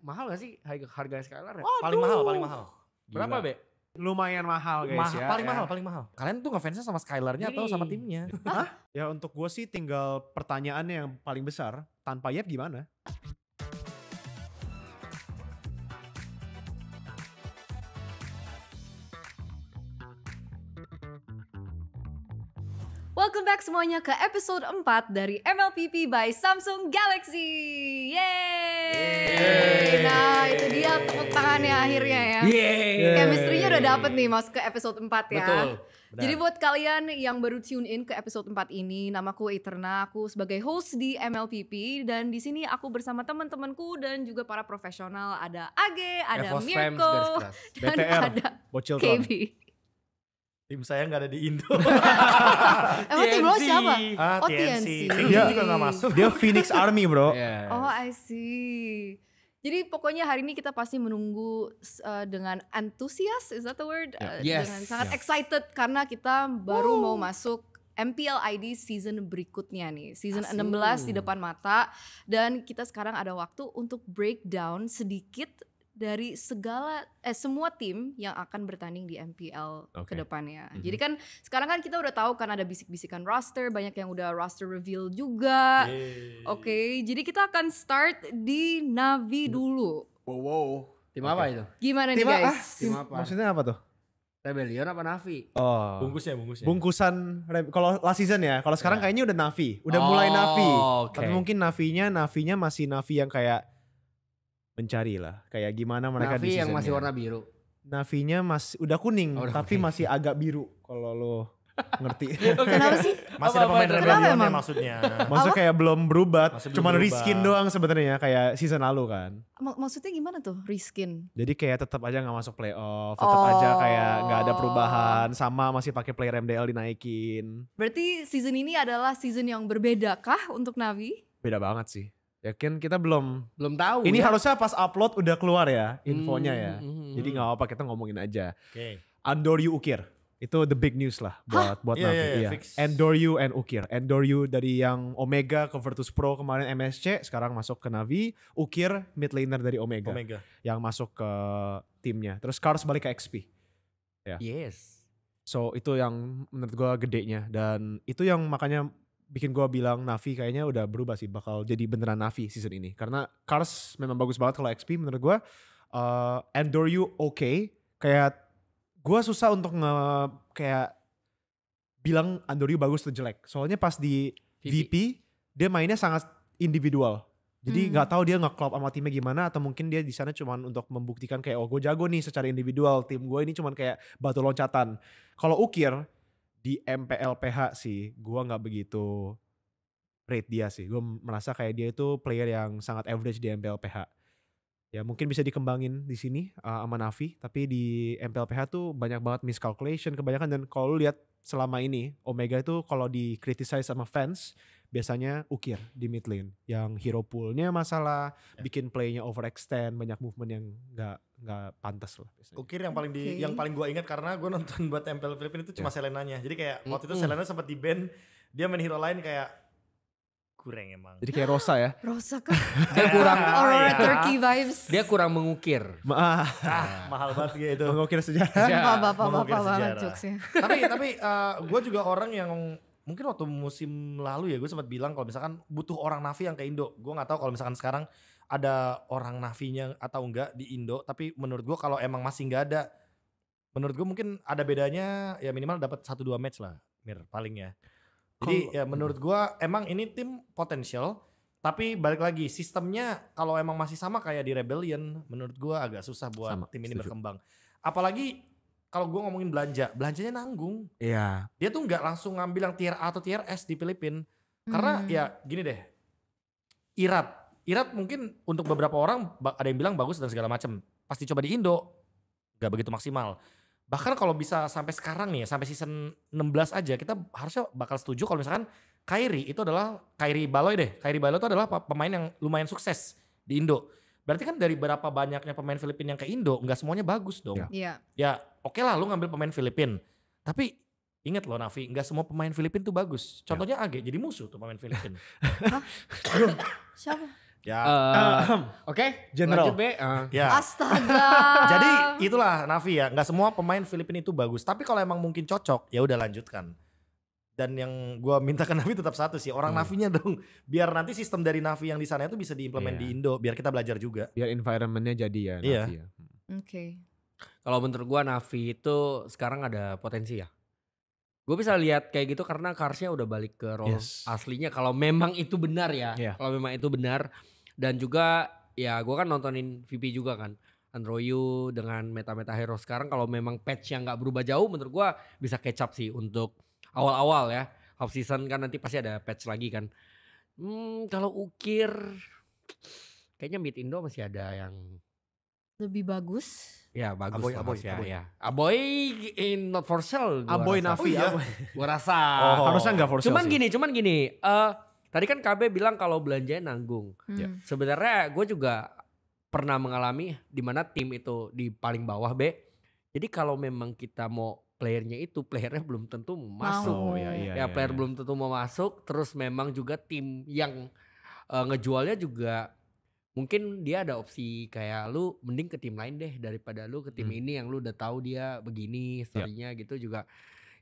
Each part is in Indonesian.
mahal gak sih harga Skylar ya? Paling mahal. Berapa, Be? Lumayan mahal guys ya. Paling mahal. Kalian tuh ngefansnya sama Skylarnya atau sama timnya? Ya untuk gue sih tinggal pertanyaannya yang paling besar. Tanpa Yep gimana? Welcome back semuanya ke episode 4 dari MLPP by Samsung Galaxy. Yeay. Nah itu dia tepuk tangannya akhirnya ya. Chemistry-nya udah dapet nih masuk ke episode 4 ya. Betul. Jadi buat kalian yang baru tune in ke episode 4 ini, namaku Eterna, aku sebagai host di MLPP dan di sini aku bersama teman-temanku dan juga para profesional, ada Age, ada Evos Frames, Mirko, garis keras. dan BTR, ada Bocil KB. Tim saya gak ada di Indo. Emang tim lo siapa? Oh TNC. TNC. Dia juga gak masuk. Dia Phoenix Army bro. Yes. Oh I see. Jadi pokoknya hari ini kita pasti menunggu dengan antusias, is that the word? Yes. Dengan sangat excited karena kita baru mau masuk MPL ID season berikutnya nih. Season 16 di depan mata. Dan kita sekarang ada waktu untuk breakdown sedikit dari semua tim yang akan bertanding di MPL ke depannya. Jadi kan sekarang kan kita udah tahu kan ada bisik-bisikan roster, banyak yang udah roster reveal juga. Oke, jadi kita akan start di Navi dulu. Wow. Tim apa itu? Gimana nih guys? Tim apa? Maksudnya apa tuh? Rebellion apa Navi? Oh. Bungkusnya. Bungkusan kalau last season ya. Kalau sekarang kayaknya udah Navi. Udah mulai Navi. Okay. Tapi mungkin Navinya masih Navi yang kayak mencari lah. Kayak gimana mereka Navi di yang seasonnya. masih warna biru. Navinya masih udah kuning. Oh, udah tapi kuning. masih agak biru. Kalau lo ngerti. Kenapa sih? Masih ada pemain Kenapa rebellionnya emang? maksudnya. Maksudnya kayak belum berubah. Masih belum Cuman berubah. reskin doang sebenarnya kayak season lalu kan. Maksudnya gimana tuh reskin? Jadi kayak tetap aja nggak masuk playoff, tetap aja kayak nggak ada perubahan, sama masih pakai player MDL dinaikin. Berarti season ini adalah season yang berbeda kah untuk Navi? Beda banget sih. Yakin kita belum. Belum tahu Ini ya. harusnya pas upload udah keluar ya infonya ya. Jadi nggak apa-apa kita ngomongin aja. Oke. Andoryu Ukir itu the big news lah buat Iya, Navi. iya, Iya. fix. Andoryu and Ukir. Andoryu dari yang Omega ke Virtus Pro kemarin MSC, sekarang masuk ke Navi. Ukir mid laner dari Omega. Yang masuk ke timnya. Terus Cars balik ke XP. Yes. So itu yang menurut gue gedenya. Dan itu yang makanya bikin gue bilang Navi kayaknya udah berubah sih. Bakal jadi beneran Navi season ini. Karena Cars memang bagus banget kalau XP menurut gue. Andoryu oke. Kayak gue susah untuk kayak bilang Andoryu bagus atau jelek. Soalnya pas di VP dia mainnya sangat individual. Jadi nggak tahu dia nge-klop sama timnya gimana, atau mungkin dia di sana cuman untuk membuktikan kayak gue jago nih secara individual, tim gue ini cuman kayak batu loncatan. Kalau Ukir di MPLPH sih gue nggak begitu rate dia sih. Gue merasa kayak dia itu player yang sangat average di MPLPH. Ya mungkin bisa dikembangin di sini sama Navi, tapi di MPLPH tuh banyak banget miscalculation kebanyakan. Dan kalau lu lihat selama ini Omega itu kalau di criticize sama fans biasanya Ukir di mid lane yang hero poolnya masalah, bikin playnya overextend, banyak movement yang nggak pantas lah biasanya. Ukir yang paling gue ingat karena gue nonton buat MPL Filipina itu cuma Selenanya. Jadi kayak waktu itu Selena sempat di ban, dia main hero lain kayak kurang emang. Jadi kayak Rosa ya. Rosa kan? Dia kurang Aurora Turkey vibes. Dia kurang mengukir. Mahal banget gitu. Mengukir sejarah. Bapak-bapak Mengukir banget sejarah. jokesnya. tapi gue juga orang yang mungkin waktu musim lalu ya gue sempat bilang kalau misalkan butuh orang Navi yang ke Indo. Gue nggak tahu kalau misalkan sekarang ada orang Navinya atau enggak di Indo. Tapi menurut gue kalau emang masih nggak ada, menurut gue mungkin ada bedanya ya minimal dapat 1-2 match lah, paling ya. Jadi ya menurut gue emang ini tim potensial. Tapi balik lagi sistemnya kalau emang masih sama kayak di Rebellion, menurut gue agak susah buat tim ini berkembang. Apalagi kalau gue ngomongin belanjanya nanggung. Iya. Dia tuh nggak langsung ngambil yang tier A atau tier S di Filipina. Karena ya gini deh, Irat mungkin untuk beberapa orang ada yang bilang bagus dan segala macam. Pas dicoba di Indo nggak begitu maksimal. Bahkan kalau bisa sampai sekarang nih, sampai season 16 aja, kita harusnya bakal setuju kalau misalkan Kairi Baloy itu adalah pemain yang lumayan sukses di Indo. Berarti kan dari berapa banyaknya pemain Filipina yang ke Indo, nggak semuanya bagus dong. Iya. Ya oke lah lu ngambil pemain Filipina. Tapi ingat loh Navi, nggak semua pemain Filipina tuh bagus. Contohnya Age jadi musuh tuh pemain Filipina. Siapa? Ya. Oke, General. lanjut B. Ya. Astaga. Jadi itulah Navi ya. Nggak semua pemain Filipina itu bagus. Tapi kalau emang mungkin cocok, ya udah lanjutkan. Dan yang gue minta ke Navi tetap satu sih, orang Navinya dong. Biar nanti sistem dari Navi yang di sana itu bisa diimplement di Indo. Biar kita belajar juga. Biar environmentnya jadi ya. Iya. Navi ya. Oke. Kalau menurut gua Navi itu sekarang ada potensi ya. Gue bisa lihat kayak gitu karena Karsnya udah balik ke role Yes. aslinya. Kalau memang itu benar ya, Iya. kalau memang itu benar. Dan juga ya gue kan nontonin VP juga kan, Androyu dengan meta-meta hero sekarang. Kalau memang patch yang nggak berubah jauh, menurut gue bisa catch up sih untuk awal-awal ya. Half season kan nanti pasti ada patch lagi kan. Kalau Ukir, kayaknya mid Indo masih ada yang Lebih bagus. ya bagus Aboy, lah Aboy, Mas ya. Aboy. Ya. Aboy in not for sale. gua Aboy rasa. Navi. iya. Aboy. Gua rasa. Oh. Harusnya nggak for sale Cuman sih. gini. Tadi kan KB bilang kalau belanjanya nanggung. Ya. Sebenarnya gue juga pernah mengalami di mana tim itu di paling bawah B. Jadi kalau memang kita mau playernya belum tentu mau masuk. Oh iya. Ya player belum tentu mau masuk. Terus memang juga tim yang ngejualnya juga mungkin dia ada opsi kayak lu mending ke tim lain deh daripada lu ke tim ini yang lu udah tahu dia begini story-nya gitu juga.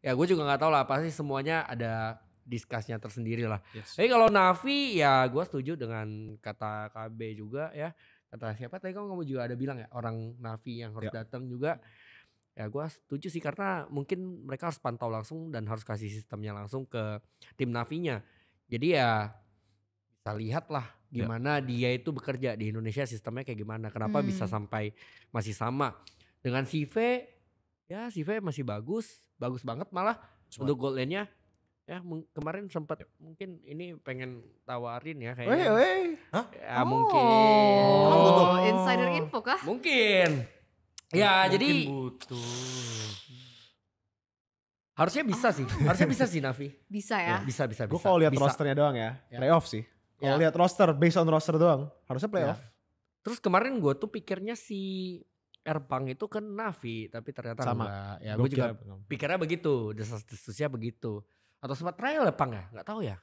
Ya gue juga nggak tahu lah, pasti semuanya ada discuss-nya tersendiri lah. Yes. Tapi kalau Navi ya gue setuju dengan kata KB juga ya. Kata siapa tadi kamu juga ada bilang ya, orang Navi yang harus datang juga. Ya gue setuju sih karena mungkin mereka harus pantau langsung dan harus kasih sistemnya langsung ke tim Navinya. Jadi ya bisa lihat lah gimana dia itu bekerja di Indonesia, sistemnya kayak gimana. Kenapa bisa sampai masih sama. Dengan Sive, ya Sive masih bagus banget malah. Untuk gold lane-nya. Ya kemarin sempat mungkin ini pengen tawarin ya kayaknya. Ya mungkin. Oh, insider info kah? Mungkin. Ya Mungkin jadi butuh. harusnya bisa sih Navi. Bisa ya. Bisa. Gue kalau lihat Bisa. rosternya doang ya, playoff sih. Kalau Ya. lihat roster, based on roster doang, harusnya playoff. Terus kemarin gue tuh pikirnya si Erpang itu kan Navi, tapi ternyata Sama. enggak. Ya Gua gue juga kira- pikirnya begitu, desas-desusnya begitu. Atau sempat trial ya Pang ya? Nggak tahu ya.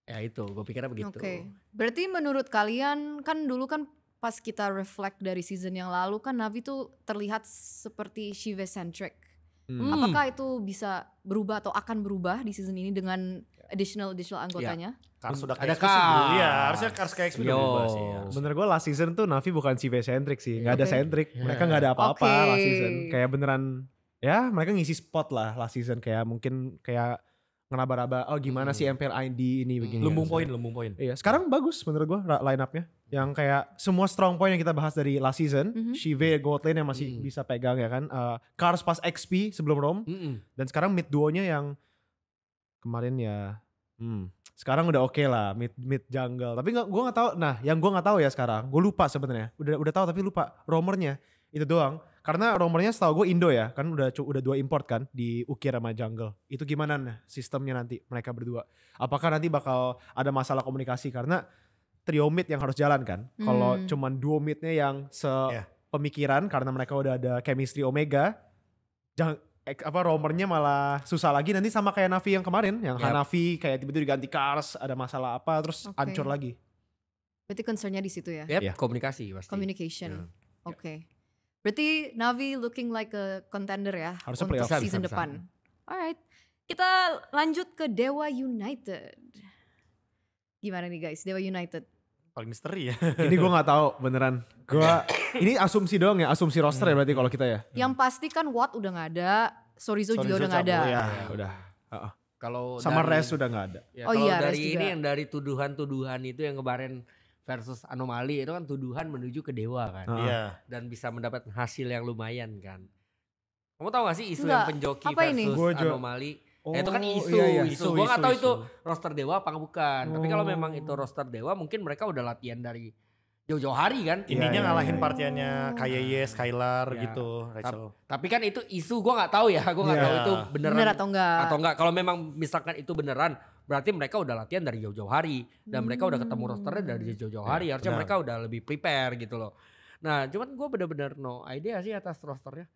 Ya itu, gue pikirnya begitu. Oke. Berarti menurut kalian kan dulu kan pas kita reflect dari season yang lalu kan Navi tuh terlihat seperti Shive centric. Apakah itu bisa berubah atau akan berubah di season ini dengan additional anggotanya? Kars sudah Ada kayak XP sih dulu. Iya, Kars. harusnya Kars kayak XP udah Yo. berubah sih. harusnya. Bener gue last season tuh Navi bukan CV-centric sih. Gak ada Oke. centric. Mereka gak ada apa-apa Oke. last season. Kayak beneran ya mereka ngisi spot lah last season. Kayak mungkin kayak ngeraba-raba oh gimana sih MPL ID ini begini. Lumbung harusnya. poin. Iya sekarang bagus menurut gue line up-nya. Yang kayak semua strong point yang kita bahas dari last season. Shive gold lane yang masih bisa pegang ya kan. Kars pas XP sebelum Rom. Dan sekarang mid duonya yang kemarin ya sekarang udah oke lah mid jungle. Tapi gue nggak tahu. Nah, yang gue nggak tahu ya sekarang, gue lupa sebenarnya. Udah tahu tapi lupa romernya itu doang. Karena romernya setahu gue Indo ya, kan udah 2 import kan di Ukir sama jungle. Itu gimana nih sistemnya nanti mereka berdua? Apakah nanti bakal ada masalah komunikasi karena trio mid yang harus jalan kan? Kalau cuman duo midnya yang pemikiran karena mereka udah ada chemistry Omega, romernya malah susah lagi nanti sama kayak Navi yang kemarin yang Hanafi kayak tiba-tiba diganti Kars ada masalah apa terus hancur lagi. Berarti concernnya di situ ya. Yep, komunikasi pasti. Communication. Oke. Berarti Navi looking like a contender ya Harusnya untuk playoff. season Bisa. depan. Alright. Kita lanjut ke Dewa United. Gimana nih guys, Dewa United? Paling misteri ya. Ini gue nggak tahu beneran. Ini asumsi doang ya, asumsi roster ya berarti kalau kita ya. Yang pasti kan Watt udah gak ada, Sorizo juga Sorizo udah gak ada. cabut, Ya, ya. udah. Kalau Sama dari- Res udah nggak ada. Ya, Oh kalau iya, Res dari juga. ini yang dari tuduhan-tuduhan itu yang kemarin versus anomali itu kan tuduhan menuju ke dewa kan. Iya. Dan bisa mendapat hasil yang lumayan kan. Kamu tahu gak sih isu Enggak, yang penjoki apa ini? versus Gua juga- anomali? Oh, itu kan isu, iya, iya. isu. Gue gak tahu isu. itu roster dewa apa bukan. Tapi kalau memang itu roster dewa mungkin mereka udah latihan dari jauh-jauh hari kan. Intinya iya, ngalahin iya. partiannya Kayeye, Skylar Ya. gitu, Rachel. Tapi kan itu isu, gue gak tahu ya. Gue gak Iya. tahu itu beneran Bener atau enggak? atau enggak. Kalau memang misalkan itu beneran, berarti mereka udah latihan dari jauh-jauh hari dan mereka udah ketemu rosternya dari jauh-jauh hari. Harusnya benar. mereka udah lebih prepare gitu loh. Nah, cuman gue bener-bener no idea sih atas rosternya.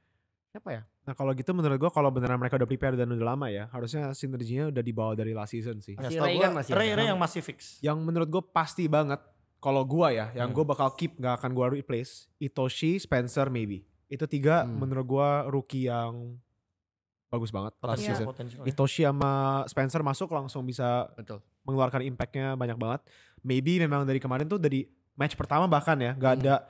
Siapa ya? Nah kalau gitu menurut gue kalau beneran mereka udah prepare dan udah lama ya, harusnya sinerginya udah dibawa dari last season sih. Si Setahu Ray gua, kan masih Ray ada. yang masih fix. Yang menurut gue pasti banget kalau gua ya, yang gua bakal keep nggak akan gua replace, Itoshi, Spencer maybe. Itu 3 menurut gua rookie yang bagus banget last season. Potensial ya. Itoshi sama Spencer masuk langsung bisa Betul. mengeluarkan impactnya banyak banget. Maybe memang dari kemarin tuh dari match pertama bahkan ya gak ada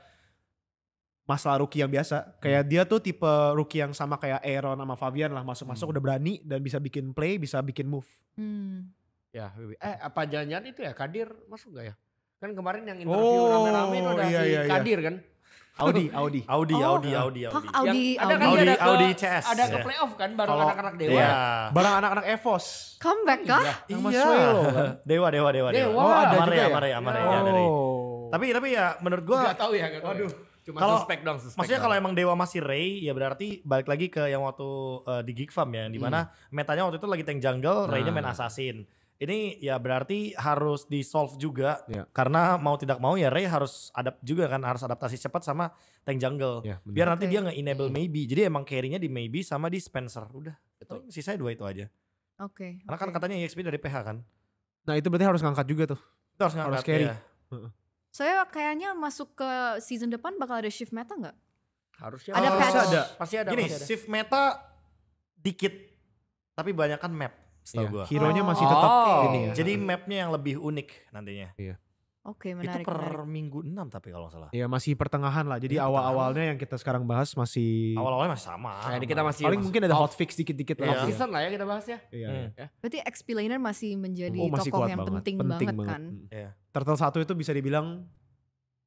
masalah rookie yang biasa. Kayak dia tuh tipe rookie yang sama kayak Aaron sama Fabian lah, masuk-masuk udah berani dan bisa bikin play, bisa bikin move. Ya, apa jangan-jangan itu ya Kadir masuk gak ya? Kan kemarin yang interview rame-rame itu ada si Kadir kan? Audi. Audi. Hah, Audi, Yang ada kan Audi. dia Audi CS. ada ke Ya. playoff kan bareng Kalau- anak-anak Dewa. Iya. Barang anak-anak EVOS. Comeback kah? Yang Mas Iya. Suelo kan? Dewa. Oh, ada Amare, juga ya? Amare, ya, dari. Oh. Tapi ya menurut gua Gak tahu ya. Waduh. Cuma Kalau- suspek dong. maksudnya kalau emang Dewa masih Ray ya berarti balik lagi ke yang waktu di Geek Farm ya, di mana metanya waktu itu lagi tank jungle, Ray-nya main assassin. Ini ya berarti harus di solve juga Ya. karena mau tidak mau ya Ray harus juga kan, harus adaptasi cepat sama tank jungle. Ya, bener. Biar nanti Oke. dia nge-enable maybe. Jadi emang carry-nya di maybe sama di Spencer. Udah. Paling sisanya 2 itu aja. Oke. Karena kan katanya EXP dari PH kan. Nah itu berarti harus ngangkat juga tuh. Itu harus ngangkat. Harus carry. Ya. Saya kayaknya masuk ke season depan bakal ada shift meta nggak? harusnya Ada patch. Pasti ada. Gini, pasti ada. shift meta dikit. Tapi banyak kan map setahu Iya. gua. Hero-nya masih Oh. tetap Oh. ini ya. Jadi mapnya yang lebih unik nantinya. Oke, Itu menarik. per menarik. minggu 6 tapi kalau nggak salah. Ya masih pertengahan lah. Jadi Iya, awal-awalnya yang kita sekarang bahas masih Awal-awalnya masih sama. Nah, ini kita masih paling mungkin ada hotfix dikit-dikit Iya. off lah. season lah ya kita bahas ya. Iya. Hmm. Berarti XP laner masih menjadi Oh, masih tokoh kuat yang banget. penting banget kan. Iya. Turtle 1 itu bisa dibilang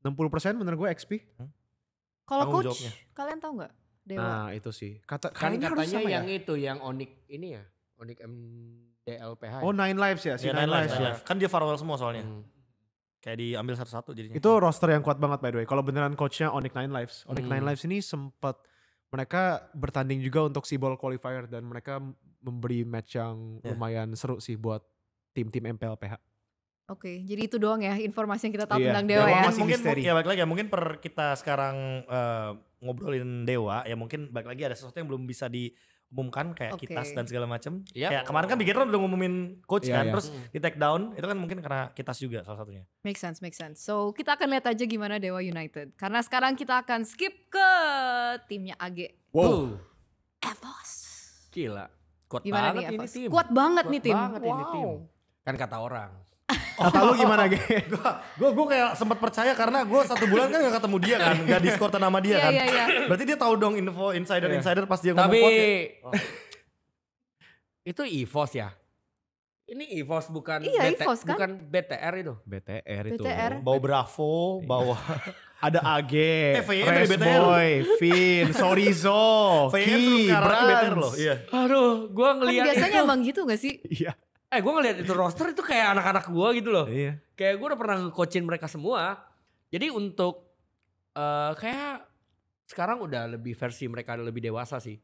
60% menurut gue XP. Kalau Tanggung coach, jawabnya. kalian tahu nggak? Dewa. Nah itu sih. Kan Kayaknya harus katanya sama yang ya. itu yang Onyx ini ya. Onyx MDLPH. Oh Nine Lives ya. Si Iya, Nine Lives ya. Kan dia farewell semua soalnya. Hmm. Kayak diambil satu-satu jadinya. Itu roster yang kuat banget by the way. Kalau beneran coachnya Onyx Nine Lives. Onyx Nine Lives ini sempat mereka bertanding juga untuk SeaBall Qualifier dan mereka memberi match yang Ya. lumayan seru sih buat tim-tim MPLPH. Oke, jadi itu doang ya informasi yang kita tahu Iya, tentang Dewa Dewa ya. masih mungkin misteri. ya balik lagi ya, mungkin per kita sekarang ngobrolin Dewa ya, mungkin balik lagi ada sesuatu yang belum bisa diumumkan kayak Oke. Kitas dan segala macam. Yap. Kayak kemarin kan Bigetron udah ngumumin coach Iya, kan, iya. terus di take down itu kan mungkin karena Kitas juga salah satunya. Make sense, make sense. So kita akan lihat aja gimana Dewa United. Karena sekarang kita akan skip ke timnya AG. Wow. Evos. Gila. Kuat Gimana banget nih ini Evos? tim. Kuat banget nih tim. banget ini tim. Kan kata orang. Kata lu gimana Ge? Gue kayak sempat percaya karena gue 1 bulan kan gak ketemu dia kan, gak diskor nama dia Iya, kan. iya, iya. Berarti dia tahu dong info insider pas dia ngomong Tapi quote ya. itu EVOS ya. Ini EVOS bukan Iya, EVOS kan? bukan BTR itu. BTR itu. BTR. Bawa Bravo, bawa Ada AG, VN dari BTR. Resboy, Vin, Sorizo, VN Ki, sekarang BTR Brans. loh. Iya. Aduh, gua Kan ngelihat biasanya itu. emang gitu gak sih? Iya. Gua ngelihat itu roster itu kayak anak-anak gua gitu loh. Iya. Kayak gue udah pernah nge-coachin mereka semua. Jadi untuk kayak sekarang udah lebih versi mereka lebih dewasa sih.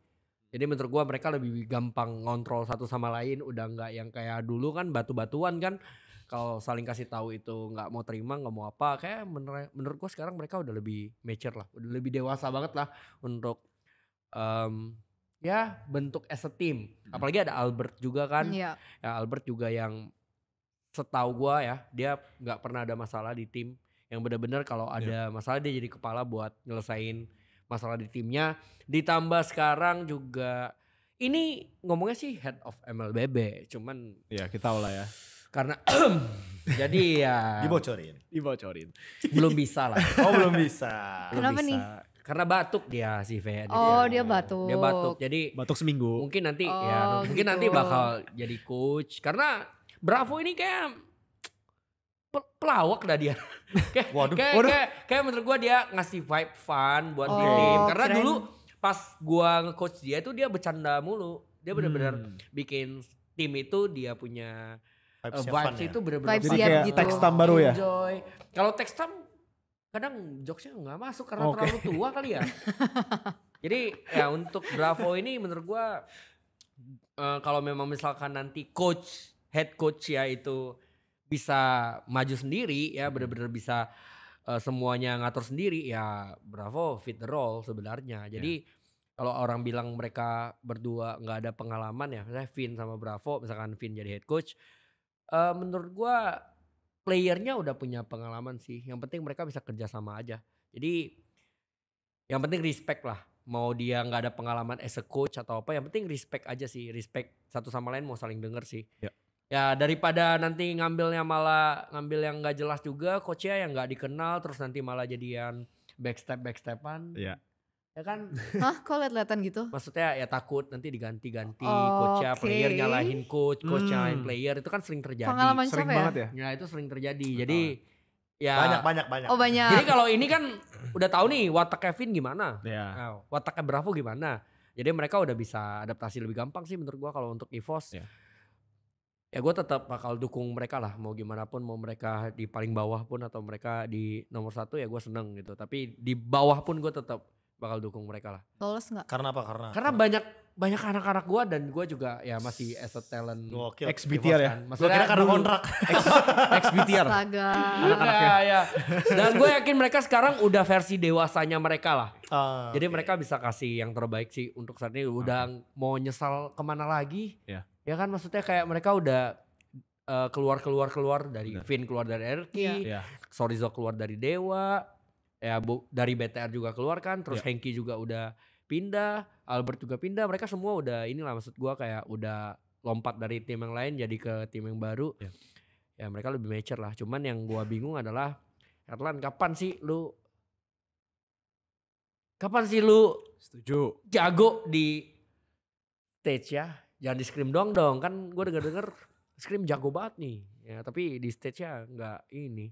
Jadi menurut gua mereka lebih gampang ngontrol satu sama lain. Udah nggak yang kayak dulu kan batu-batuan kan. Kalau saling kasih tahu itu nggak mau terima, nggak mau apa. Kayak menurut gua sekarang mereka udah lebih mature lah. Udah lebih dewasa banget lah untuk ya bentuk as a team. Apalagi ada Albert juga kan. Iya. Ya Albert juga yang setahu gua ya, dia nggak pernah ada masalah di tim. Yang benar-benar kalau ada masalah dia jadi kepala buat nyelesain masalah di timnya. Ditambah sekarang juga ini ngomongnya sih head of MLBB, cuman Iya kita tahu lah ya. karena jadi ya Dibocorin. Dibocorin. belum bisa lah. Oh belum bisa. Belum Kenapa bisa. nih? Karena batuk dia si V. Oh, dia batuk. Dia batuk. Jadi Batuk seminggu. mungkin nanti Oh, ya mungkin gitu. nanti bakal jadi coach karena Bravo ini kayak pelawak dah dia. kayak, Waduh. kayak menurut gua dia ngasih vibe fun buat di Oh, tim. Karena keren. dulu pas gua nge-coach dia itu dia bercanda mulu. Dia benar-benar bikin tim itu dia punya Vibes-nya vibes fun ya. itu benar-benar Vibes Jadi siap kayak gitu. tekstam baru ya? Enjoy. Kalau tekstam kadang jokesnya nggak masuk karena Oke. terlalu tua kali ya. Jadi ya untuk Bravo ini menurut gua kalau memang misalkan nanti head coach ya itu bisa maju sendiri ya benar-benar bisa semuanya ngatur sendiri ya Bravo fit the role sebenarnya. Jadi kalau orang bilang mereka berdua nggak ada pengalaman ya, misalnya Vin sama Bravo, misalkan Vin jadi head coach, menurut gua playernya udah punya pengalaman sih. Yang penting mereka bisa kerja sama aja. Jadi yang penting respect lah. Mau dia nggak ada pengalaman as a coach atau apa, yang penting respect aja sih. Respect satu sama lain, mau saling denger sih. Ya daripada nanti ngambil yang nggak jelas juga, coachnya yang nggak dikenal, terus nanti malah jadian backstepan. Iya. Ya kan? Hah, kok liat-liatan gitu? Maksudnya ya takut nanti diganti-ganti, Oh, coachnya oke. player nyalahin coach nyalahin player, itu kan sering terjadi. Pengalaman Sering siapa ya? banget ya. Ya itu sering terjadi. Jadi ya Banyak. Oh banyak. jadi kalau ini kan udah tahu nih watak Kevin gimana, Iya. wataknya Bravo gimana. Jadi mereka udah bisa adaptasi lebih gampang sih menurut gua kalau untuk EVOS. Iya. Ya gue tetap bakal dukung mereka lah, mau gimana pun, mau mereka di paling bawah pun atau mereka di nomor 1 ya gue seneng gitu. Tapi di bawah pun gue tetap bakal dukung mereka lah. Lolos nggak? Karena apa? Karena banyak anak-anak gue dan gue juga ya masih as a talent. Gokil. Ex-BTR ya. kan. Gue kira karena dulu- kontrak. Ex-BTR. Astaga. Ya. Dan gue yakin mereka sekarang udah versi dewasanya mereka lah. Jadi Oke. mereka bisa kasih yang terbaik sih untuk saat ini. Udah mau nyesal kemana lagi? Iya. Ya kan maksudnya kayak mereka udah keluar dari Benar. Vin keluar dari RQ, Iya. Sorizo keluar dari Dewa, ya dari BTR juga keluar kan, terus Iya. Hengki juga udah pindah, Albert juga pindah. Mereka semua udah inilah, maksud gua kayak udah lompat dari tim yang lain jadi ke tim yang baru. Iya. Ya mereka lebih mature lah. Cuman yang gua bingung adalah Erlan, kapan sih lu Setuju. jago di stage ya? Jangan di scrim dong kan gue denger scrim jago banget nih ya, tapi di stage ya nggak ini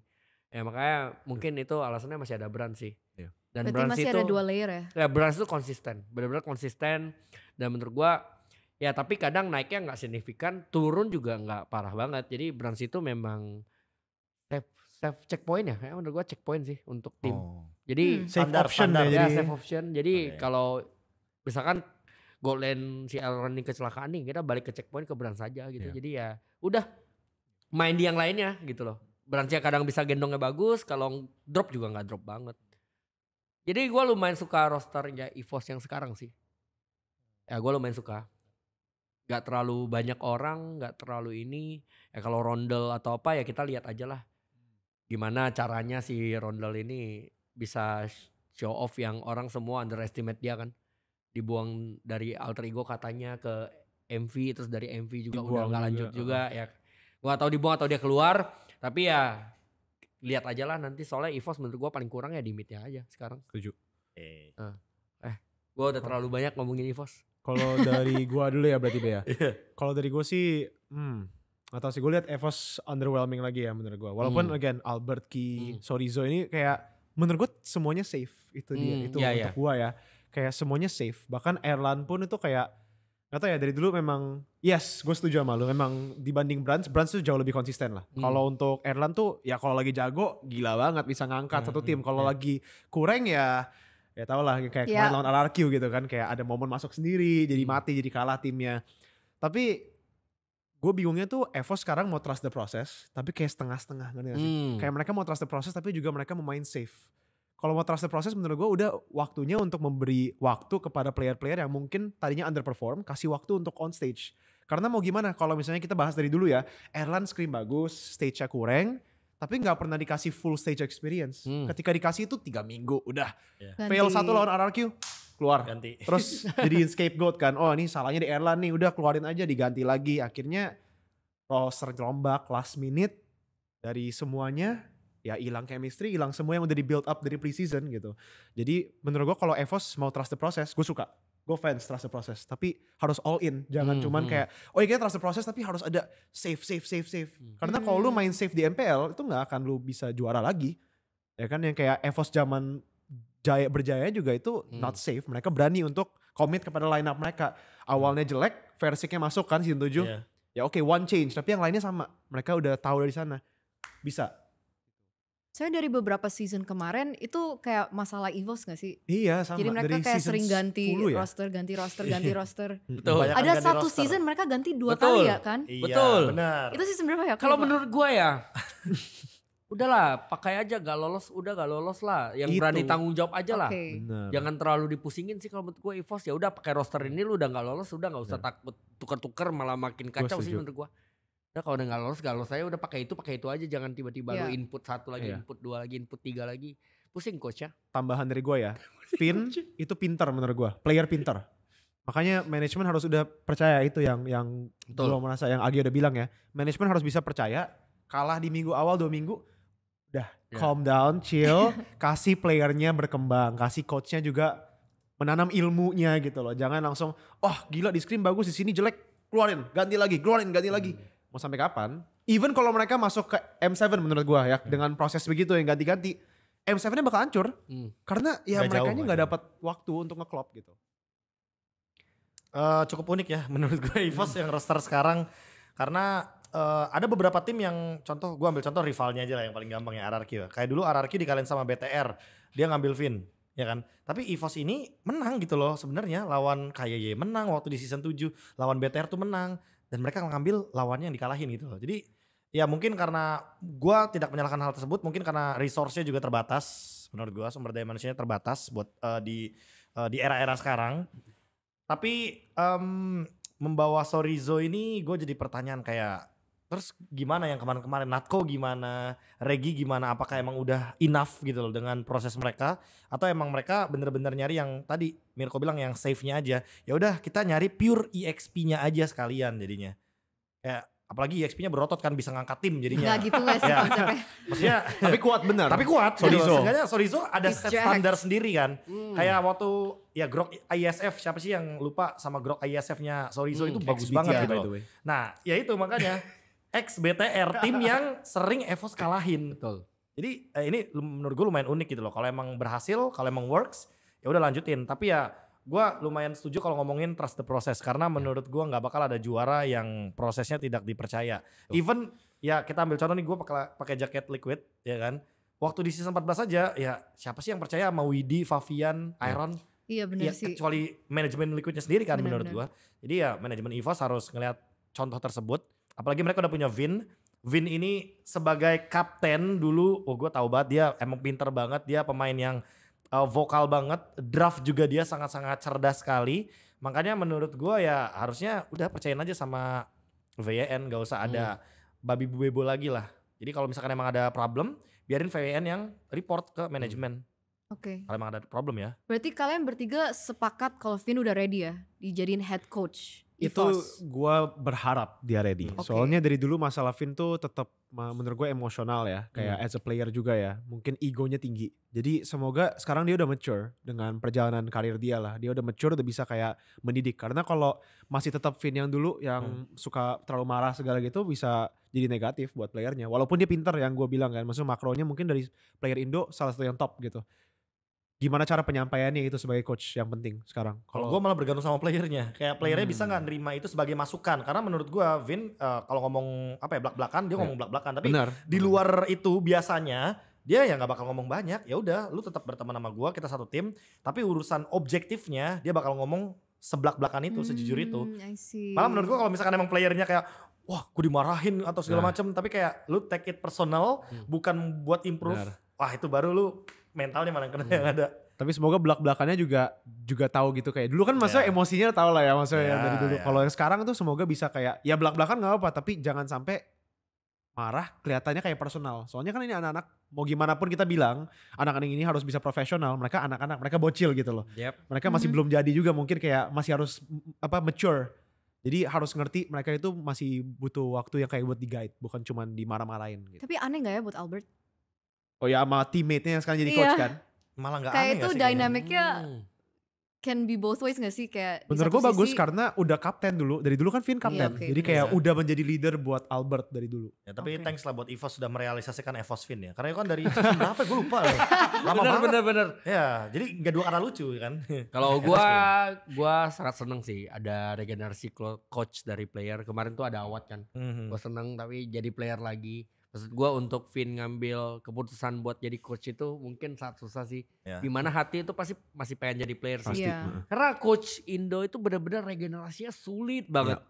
ya, makanya mungkin itu alasannya masih ada Brand sih. Iya. Dan Berarti Brand masih itu ada 2 layer ya? ya Brand itu konsisten, benar-benar konsisten, dan menurut gua ya tapi kadang naiknya nggak signifikan, turun juga nggak parah banget. Jadi Brand itu memang save checkpoint ya, kayak menurut gua checkpoint sih untuk tim. Jadi Safe Standar, option standar. ya ya jadi. safe option. Jadi Oke. kalau misalkan goal line si Elron ini kecelakaan nih, kita balik ke checkpoint ke Brand saja gitu. Iya. Jadi ya udah main di yang lainnya gitu loh. Brandnya kadang bisa gendongnya bagus, kalau drop juga nggak drop banget. Jadi gue lumayan suka rosternya EVOS yang sekarang sih. Ya gue lumayan suka. Gak terlalu banyak orang, gak terlalu ini. Ya kalau Rondel atau apa ya kita lihat aja lah. Gimana caranya si Rondel ini bisa show off yang orang semua underestimate dia kan. Dibuang dari alter ego katanya ke MV, terus dari MV juga udah Dibuang gak juga, lanjut juga ya. Gua gak tahu dibuang atau dia keluar, tapi ya lihat aja lah nanti, soalnya EVOS menurut gua paling kurang ya di midnya aja sekarang. Setuju. Gua udah terlalu banyak ngomongin EVOS. Kalau dari gua dulu ya berarti Be ya. Iya. Kalau dari gua sih gak tau sih, gue liat EVOS underwhelming lagi ya menurut gua. Walaupun again Albert Key, Sorizo ini kayak menurut gua semuanya safe. Itu dia, itu iya, untuk iya. gua ya. Kayak semuanya safe. Bahkan Erlan pun itu kayak gak tau ya, dari dulu memang yes gue setuju sama lu. Memang dibanding Brands tuh jauh lebih konsisten lah. Kalau untuk Erlan tuh ya kalau lagi jago gila banget bisa ngangkat satu tim. Kalau lagi kurang ya tau lah kayak kemarin lawan LRQ gitu kan. Kayak ada momen masuk sendiri jadi mati, jadi kalah timnya. Tapi gue bingungnya tuh EVOS sekarang mau trust the process tapi kayak setengah-setengah, ngerti gak sih? Kayak mereka mau trust the process tapi juga mereka mau main safe. Kalau mau trust the process menurut gue udah waktunya untuk memberi waktu kepada player-player yang mungkin tadinya underperform, kasih waktu untuk on stage. Karena mau gimana kalau misalnya kita bahas dari dulu ya, Erlan scream bagus, stage-nya kurang, tapi gak pernah dikasih full stage experience. Ketika dikasih itu 3 minggu udah. Fail 1 lawan RRQ, keluar. Ganti. Terus jadiin scapegoat kan, oh ini salahnya di Erlan nih, udah keluarin aja, diganti lagi. Akhirnya roster rombak last minute dari semuanya, ya hilang chemistry, hilang semua yang udah di build up dari preseason gitu. Jadi menurut gue kalau EVOS mau trust the process, gue suka. Gue fans trust the process, tapi harus all in. Jangan cuman kayak, oh iya kita trust the process tapi harus ada safe. Karena kalau lu main safe di MPL, itu gak akan lu bisa juara lagi. Ya kan yang kayak EVOS zaman berjaya juga itu not safe. Mereka berani untuk commit kepada line up mereka. Awalnya jelek, Versiknya masuk kan season 7. Iya. Ya oke, one change, tapi yang lainnya sama. Mereka udah tahu dari sana. Bisa. Saya dari beberapa season kemarin itu kayak masalah EVOS gak sih? Iya sama. Jadi mereka dari kayak season sering ganti 10 ya? roster. Betul. Banyak Ada ganti satu roster. season mereka ganti 2 Betul. kali ya kan? Iya, Betul. benar. Itu season berapa ya? Aku Kalau lupa. menurut gue ya udahlah pakai aja, gak lolos lah. Yang Itu. berani tanggung jawab aja lah. Oke. Benar. Jangan terlalu dipusingin sih kalau menurut gue EVOS, ya udah pakai roster ini lu udah gak lolos, udah gak usah takut tuker-tuker malah makin kacau sih setuju. menurut gue. Udah kalau udah gak lolos saya udah pakai itu aja, jangan tiba-tiba Iya. lu input 1 lagi, Iya. input 2 lagi, input 3 lagi. Pusing coach ya. Tambahan dari gue ya, Vin itu pinter menurut gue, player pinter. Makanya manajemen harus udah percaya itu yang Betul. gue merasa yang Agi udah bilang ya. Manajemen harus bisa percaya, kalah di minggu awal 2 minggu, udah Ya. calm down, chill, kasih playernya berkembang, kasih coachnya juga menanam ilmunya gitu loh. Jangan langsung, oh gila di screen bagus, di sini jelek, keluarin, ganti lagi. Mau sampai kapan? Even kalau mereka masuk ke M7 menurut gue ya, dengan proses begitu yang ganti-ganti, M7-nya bakal hancur. Karena ya Nggak mereka jauh, nggak nggak dapat waktu untuk nge-klop gitu. Cukup unik ya menurut gue EVOS yang roster sekarang. Karena ada beberapa tim yang contoh, gue ambil contoh rivalnya aja lah yang paling gampang ya, RRQ. Kayak dulu RRQ dikalahin sama BTR, dia ngambil Vin, ya kan. Tapi EVOS ini menang gitu loh sebenarnya, lawan KYY menang waktu di season 7, lawan BTR tuh menang. Dan mereka ngambil lawannya yang dikalahin gitu loh. Jadi ya mungkin karena gue tidak menyalahkan hal tersebut, mungkin karena resource-nya juga terbatas. Menurut gue sumber daya manusianya terbatas buat di era-era sekarang. Tapi membawa Sorizo ini gue jadi pertanyaan kayak, terus gimana yang kemarin-kemarin, Natko gimana, Regi gimana, apakah emang udah enough gitu loh dengan proses mereka, atau emang mereka bener-bener nyari yang tadi Mirko bilang yang safe-nya aja. Ya udah kita nyari pure EXP-nya aja sekalian jadinya. Kayak apalagi EXP-nya berotot kan, bisa ngangkat tim jadinya. Nggak gitu gak sih Ya. konsepnya? Maksudnya Tapi kuat benar. tapi kuat Sorizo. gitu. Seenggaknya Sorizo ada He's set jacked. standar sendiri kan. Kayak waktu ya Grok ISF, siapa sih yang lupa sama Grok ISF-nya Sorizo itu bagus XBTR banget by gitu. the way. Nah ya itu makanya ex-BTR tim yang sering EVOS kalahin. Betul. Jadi ini menurut gue lumayan unik gitu loh. Kalau emang berhasil, kalau emang works, ya udah lanjutin. Tapi ya gue lumayan setuju kalau ngomongin trust the process. Karena menurut gue nggak bakal ada juara yang prosesnya tidak dipercaya. Even ya kita ambil contoh nih, gue pakai jaket Liquid ya kan. Waktu di season 14 aja ya siapa sih yang percaya sama Widi, Favian, Iron. Iya bener Ya sih. kecuali manajemen Liquidnya sendiri kan menurut Bener-bener. gue. Jadi ya manajemen EVOS harus ngelihat contoh tersebut. Apalagi mereka udah punya Vin. Vin ini sebagai kapten dulu, oh gue tahu banget dia emang pinter banget. Dia pemain yang vokal banget. Draft juga dia sangat-sangat cerdas sekali. Makanya menurut gue ya harusnya udah percayain aja sama VN. Gak usah ada babi bebo lagi lah. Jadi kalau misalkan emang ada problem, biarin VN yang report ke manajemen. Oke. Kalau emang ada problem ya. Berarti kalian bertiga sepakat kalau Vin udah ready ya dijadiin head coach Itu EVOS? gue berharap dia ready. Oke. Soalnya dari dulu masalah Vin tuh tetap menurut gue emosional ya. Kayak as a player juga ya. Mungkin egonya tinggi. Jadi semoga sekarang dia udah mature dengan perjalanan karir dia lah. Dia udah mature, udah bisa kayak mendidik. Karena kalau masih tetap Vin yang dulu yang suka terlalu marah segala gitu bisa jadi negatif buat playernya. Walaupun dia pinter yang gue bilang kan. Maksudnya makronya mungkin dari player Indo salah satu yang top gitu. Gimana cara penyampaiannya itu sebagai coach yang penting sekarang? Kalau gue malah bergantung sama playernya. Kayak playernya bisa nggak nerima itu sebagai masukan. Karena menurut gue Vin kalau ngomong apa ya belak-belakan, dia ngomong belak-belakan. Tapi Benar. di luar itu biasanya dia ya nggak bakal ngomong banyak. Ya udah, lu tetap berteman sama gue, kita satu tim. Tapi urusan objektifnya dia bakal ngomong sebelak-belakan itu, sejujur itu. I see. Malah menurut gue kalau misalkan emang playernya kayak wah gue dimarahin atau segala Nah. macem, tapi kayak lu take it personal, bukan buat improve. Benar. Wah itu baru lu mentalnya mana kena yang ada. Tapi semoga belak-belakannya juga tahu gitu kayak dulu kan maksudnya emosinya tahu lah ya maksudnya yang dari dulu. Ya. Kalau yang sekarang tuh semoga bisa kayak ya belak-belakan nggak apa-apa tapi jangan sampai marah kelihatannya kayak personal. Soalnya kan ini anak-anak mau gimana pun kita bilang anak-anak ini harus bisa profesional. Mereka anak-anak, mereka bocil gitu loh. Yep. Mereka masih belum jadi juga mungkin kayak masih harus mature. Jadi harus ngerti mereka itu masih butuh waktu yang kayak buat di-guide bukan cuma dimarah-marahin gitu. Tapi aneh gak ya buat Albert? Oh ya sama teammate-nya yang sekarang jadi Iya. coach kan. Malah nggak Kayak aneh itu nggak sih kayaknya? dynamicnya can be both ways gak sih? Kayak di Bener satu gue bagus sisi- karena udah kapten dulu. Dari dulu kan Vin kapten. oke, Jadi bener. kayak Bisa. udah menjadi leader buat Albert dari dulu. Ya, tapi Oke. thanks lah buat EVOS sudah merealisasikan EVOS Vin ya. Karena itu kan dari season berapa gue lupa loh. Lama banget. Bener. Ya, jadi gak dua kata lucu kan. Kalau gua sangat seneng sih ada regenerasi coach dari player. Kemarin tuh ada Awad kan. Mhm. Gue seneng tapi jadi player lagi. Maksud gue untuk Vin ngambil keputusan buat jadi coach itu mungkin sangat susah sih. Ya. Dimana hati itu pasti masih pengen jadi player sih. Iya. Karena coach Indo itu benar-benar regenerasinya sulit banget.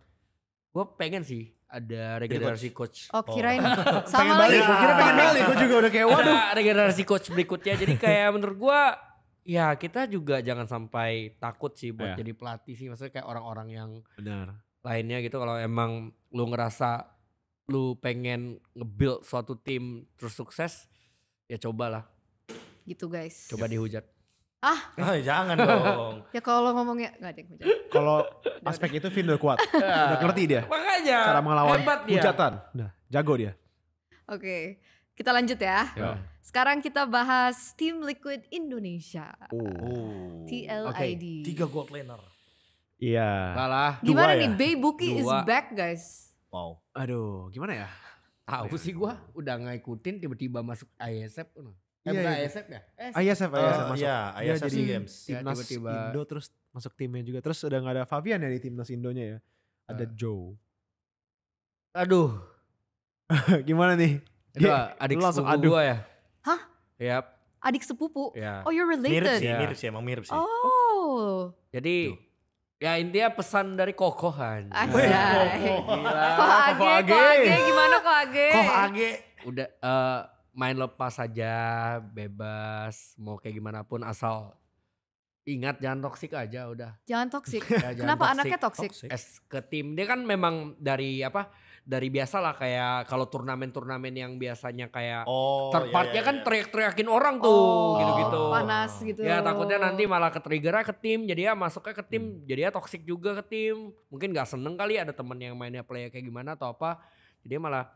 Gue pengen sih ada regenerasi coach. Oh kirain Pengen sama balik, lagi. gue kira pengen balik. Gue juga udah kayak waduh. Ada regenerasi coach berikutnya. Jadi kayak menurut gue ya kita juga jangan sampai takut sih buat Iya. jadi pelatih sih. Maksudnya kayak orang-orang yang Benar. lainnya gitu kalau emang lu ngerasa lu pengen nge-build suatu tim terus sukses, ya cobalah. Gitu guys. Coba dihujat. Jangan dong. Ya kalau ngomongnya nggak ada yang hujat. Kalau aspek itu Vin udah kuat. Udah ngerti dia. Makanya Cara melawan hebat dia. hujatan. Udah jago dia. Oke, kita lanjut ya. Ya. Sekarang kita bahas Team Liquid Indonesia. Oh. TLID. 3 gold laner. Iya. Enggak lah. Gimana Dua nih, ya? Beibuki is Dua. back guys. Wow. Aduh, gimana ya? Tahu sih gua udah ngikutin tiba-tiba masuk ISF. Iya, Bukan iya. ISF ya? ISF masuk. Iya, Dia ISF jadi Games. Ya, timnas tiba-tiba. Indo terus masuk timnya juga. Terus udah gak ada Fabian ya di timnas Indonya ya. Ada Joe. Aduh. Gimana nih? Itu Dia- adik lu langsung sepupu aduh. gua ya. Hah? Yap. Adik sepupu. Ya. Oh, you're Mirip related. sih, Ya. emang mirip sih. Oh. Jadi ya intinya pesan dari kokohan. Anjay. Gila. Kok Age gimana kok Age? Kok Age? Udah main lepas saja, bebas, mau kayak gimana pun asal ingat jangan toksik aja udah. Jangan toksik. Ya, jangan Kenapa toxic. anaknya toksik? Ke tim dia kan memang dari biasa lah kayak kalau turnamen-turnamen yang biasanya kayak Oh, third part-nya iya, kan iya. teriak-teriakin orang tuh gitu-gitu. Panas gitu. Ya takutnya nanti malah ke-triggernya ke tim, jadi ya masuknya ke tim, jadi ya toxic juga ke tim. Mungkin gak seneng kali ada temen yang mainnya play kayak gimana atau apa. Jadi malah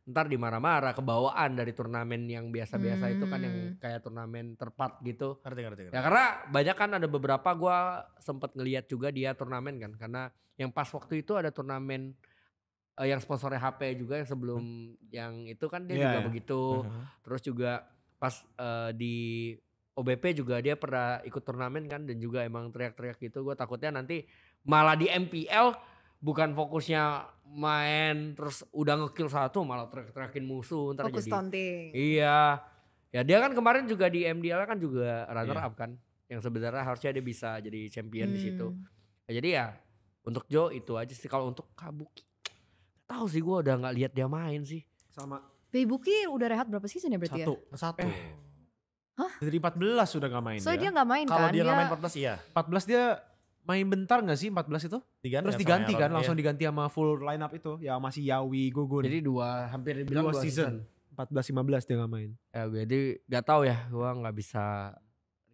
ntar dimarah-marah kebawaan dari turnamen yang biasa-biasa itu kan yang kayak turnamen terpart gitu. Ngerti. Ya karena banyak kan ada beberapa gua sempet ngeliat juga dia turnamen kan. Karena yang pas waktu itu ada turnamen yang sponsornya HP juga yang sebelum yang itu kan dia Iya, juga iya. begitu. Terus juga pas di OBP juga dia pernah ikut turnamen kan dan juga emang teriak-teriak gitu. Gue takutnya nanti malah di MPL bukan fokusnya main terus udah ngekill satu malah teriak-teriakin musuh ntar Fokus jadi. taunting. Iya. Ya dia kan kemarin juga di MDL kan juga runner Iya. up kan. Yang sebenarnya harusnya dia bisa jadi champion di situ. Hmm. Ya, jadi ya untuk Joe itu aja sih. Kalau untuk Kabuki tahu sih gue udah nggak lihat dia main sih. Sama Beibuki udah rehat berapa season ya berarti ya? Satu. dari 14 sudah gak main Soalnya dia dia. nggak main Kalau kan? dia nggak main 14 iya. 14 dia main bentar gak sih 14 itu? Diganti Terus sama diganti Aaron, kan, langsung iya. diganti sama full line up itu. Ya masih Yawi, Gugun. Jadi hampir dibilang Dua dua season. 14-15 dia gak main. Ya jadi gak tahu ya, gua nggak bisa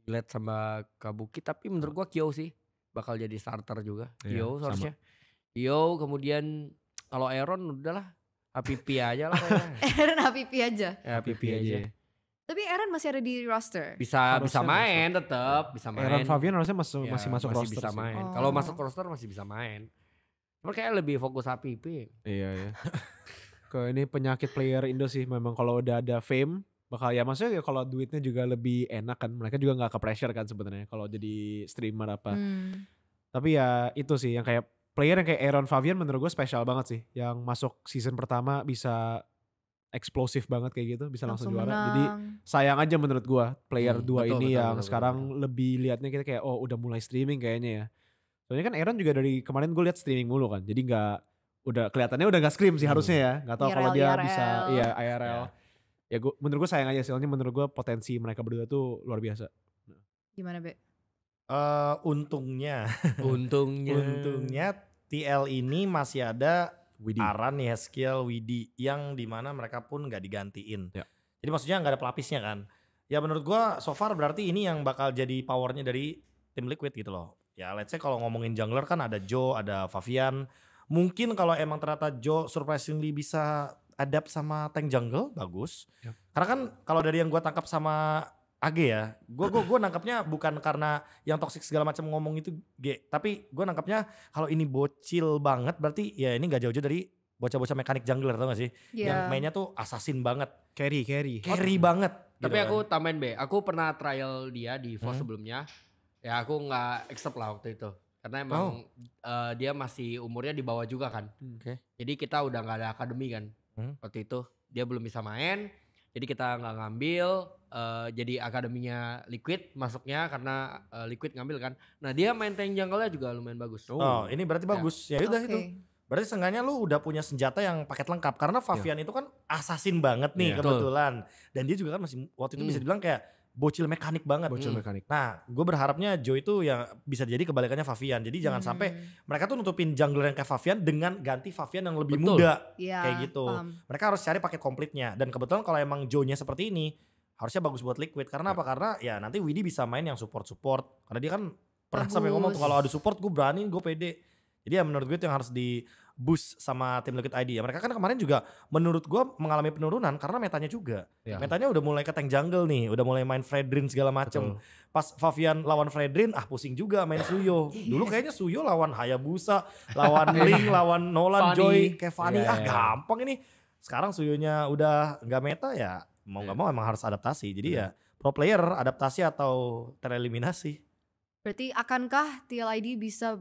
relate sama Kabuki. Tapi menurut gua Kyo sih bakal jadi starter juga. Iya, Kyo sama. seharusnya. Kyo kemudian kalau Aaron udahlah Hapipi aja lah kayaknya. Aaron Habibi aja. Ya Hapipi aja. Tapi Aaron masih ada di roster. Bisa Harusnya main tetap, bisa main. Aaron Fabian harusnya Ya, masih masuk roster bisa sih. main. Oh. Kalau masuk roster masih bisa main. Cuma kayak lebih fokus Hapipi. Iya ya. Ke ini penyakit player Indo sih memang kalau udah ada fame bakal ya maksudnya ya kalau duitnya juga lebih enak kan. Mereka juga nggak ke pressure kan sebenarnya kalau jadi streamer apa. Tapi ya itu sih yang kayak player yang kayak Aaron Fabian menurut gue spesial banget sih. Yang masuk season pertama bisa eksplosif banget kayak gitu, bisa langsung juara. Jadi sayang aja menurut gue player dua betul, ini betul, yang betul, sekarang lebih liatnya kita kayak oh udah mulai streaming kayaknya ya. Soalnya kan Aaron juga dari kemarin gue liat streaming mulu kan. Jadi nggak udah kelihatannya udah gak scream sih harusnya ya. Nggak tahu kalau dia IRL. bisa iya IRL. Ya gua, menurut gue sayang aja soalnya menurut gue potensi mereka berdua tuh luar biasa. Gimana Be? Untungnya Untungnya. TL ini masih ada Widi. Aran, Yeskiel, Widi yang dimana mereka pun nggak digantiin. Ya. Jadi maksudnya nggak ada pelapisnya kan. Ya menurut gua so far berarti ini yang bakal jadi powernya dari tim Liquid gitu loh. Ya let's say kalau ngomongin jungler kan ada Joe, ada Fabian. Mungkin kalau emang ternyata Joe surprisingly bisa adapt sama tank jungle bagus. Ya. Karena kan kalau dari yang gua tangkap sama AG ya, gue nangkapnya bukan karena yang toxic segala macam ngomong itu G, tapi gue nangkapnya kalau ini bocil banget berarti ya ini gak jauh-jauh dari bocah-bocah mekanik jungler tau gak sih? Yang Iya. mainnya tuh assassin banget, Carry. carry banget. Tapi gitu aku kan. tambahin B, aku pernah trial dia di EVO sebelumnya. Ya aku nggak accept lah waktu itu. Karena emang dia masih umurnya di bawah juga kan. Oke. Jadi kita udah nggak ada akademi kan. Waktu itu dia belum bisa main. Jadi kita nggak ngambil. Jadi akademinya Liquid masuknya karena Liquid ngambil kan. Nah dia main tank jungle-nya juga lumayan bagus. Oh ini berarti bagus. Ya udah Oke. itu. Berarti seenggaknya lu udah punya senjata yang paket lengkap. Karena Fabian itu kan assassin banget nih Iya. kebetulan. Dan dia juga kan masih waktu itu bisa dibilang kayak bocil mekanik banget. Bocil mekanik. Nah, gue berharapnya Joe itu yang bisa jadi kebalikannya Favian. Jadi jangan sampai mereka tuh nutupin jungler yang kayak Favian dengan ganti Favian yang lebih Betul. muda. Iya, Kayak gitu. paham. Mereka harus cari paket komplitnya. Dan kebetulan kalau emang Joe-nya seperti ini, harusnya bagus buat Liquid. Karena apa? Karena ya nanti Widi bisa main yang support-support. Karena dia kan pernah sampai ngomong tuh kalau ada support gue berani, gue pede. Jadi ya menurut gue itu yang harus di boost sama tim Liquid ID. Ya mereka kan kemarin juga menurut gue mengalami penurunan karena metanya juga. Ya. Metanya udah mulai ke tank jungle nih, udah mulai main Fredrin segala macem. Pas Favian lawan Fredrin, pusing juga main Suyo. Dulu kayaknya Suyo lawan Hayabusa, lawan Ling, lawan Nolan, Fanny. Joy, kayak Fanny. Ya, ya. Gampang ini. Sekarang Suyonya udah nggak meta ya, mau nggak mau emang harus adaptasi. Jadi ya pro player adaptasi atau tereliminasi. Berarti akankah TLID bisa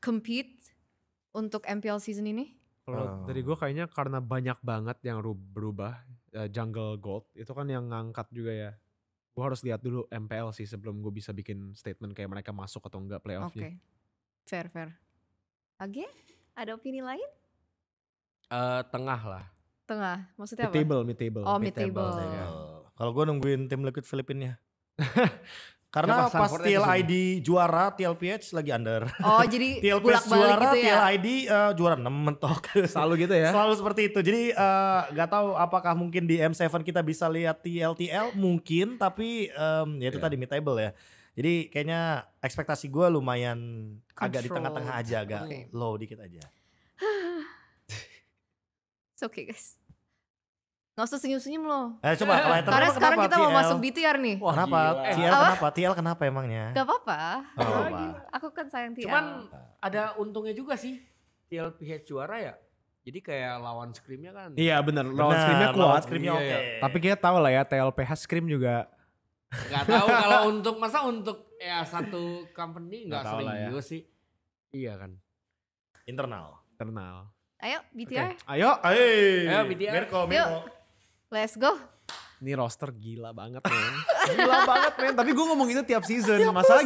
compete untuk MPL season ini? Kalau dari gue kayaknya karena banyak banget yang berubah, Jungle Gold itu kan yang ngangkat juga ya. Gue harus lihat dulu MPL sih sebelum gue bisa bikin statement kayak mereka masuk atau enggak Oke, playoffnya. fair. Age, ada opini lain? Tengah lah. Tengah, maksudnya apa? Mid table. Oh, Mid table, mid-table. ya. Kalau gue nungguin tim Liquid Filipina. Karena Siapa? pas Stanfordnya TLID juara, TLPH lagi under. Oh, jadi TLPH bolak-balik juara, gitu ya? TLID juara 6 mentok. Selalu gitu ya. Selalu seperti itu. Jadi gak tahu apakah mungkin di M7 kita bisa lihat TLTL mungkin, tapi ya itu tadi mid table ya. Jadi kayaknya ekspektasi gue lumayan agak di Controlled. tengah-tengah aja, agak Oke. low dikit aja. It's okay guys. Gak usah senyum-senyum loh. Coba kalau yang Karena kenapa, sekarang kenapa kita mau TL? masuk BTR nih. Kenapa? TL Apa? kenapa? TL kenapa emangnya? Gak apa-apa. Oh, apa? Aku kan sayang TL. Cuman ada untungnya juga sih TLPH juara ya. Jadi kayak lawan Scream-nya kan. Iya bener, lawan Benar, scrimnya lawan kuat. scrimnya Iya, oke. Tapi kita tahu lah ya TLPH scrim juga. Gak tahu kalau untuk masa untuk ya satu company Nggak gak tahu lah ya. serius sih. Iya kan. Internal. Internal. Ayo BTR, Ayo, Ayo, BTR. Mirko. let's go. ini roster gila banget men. Gila banget men, tapi gue ngomong itu tiap season. Masalah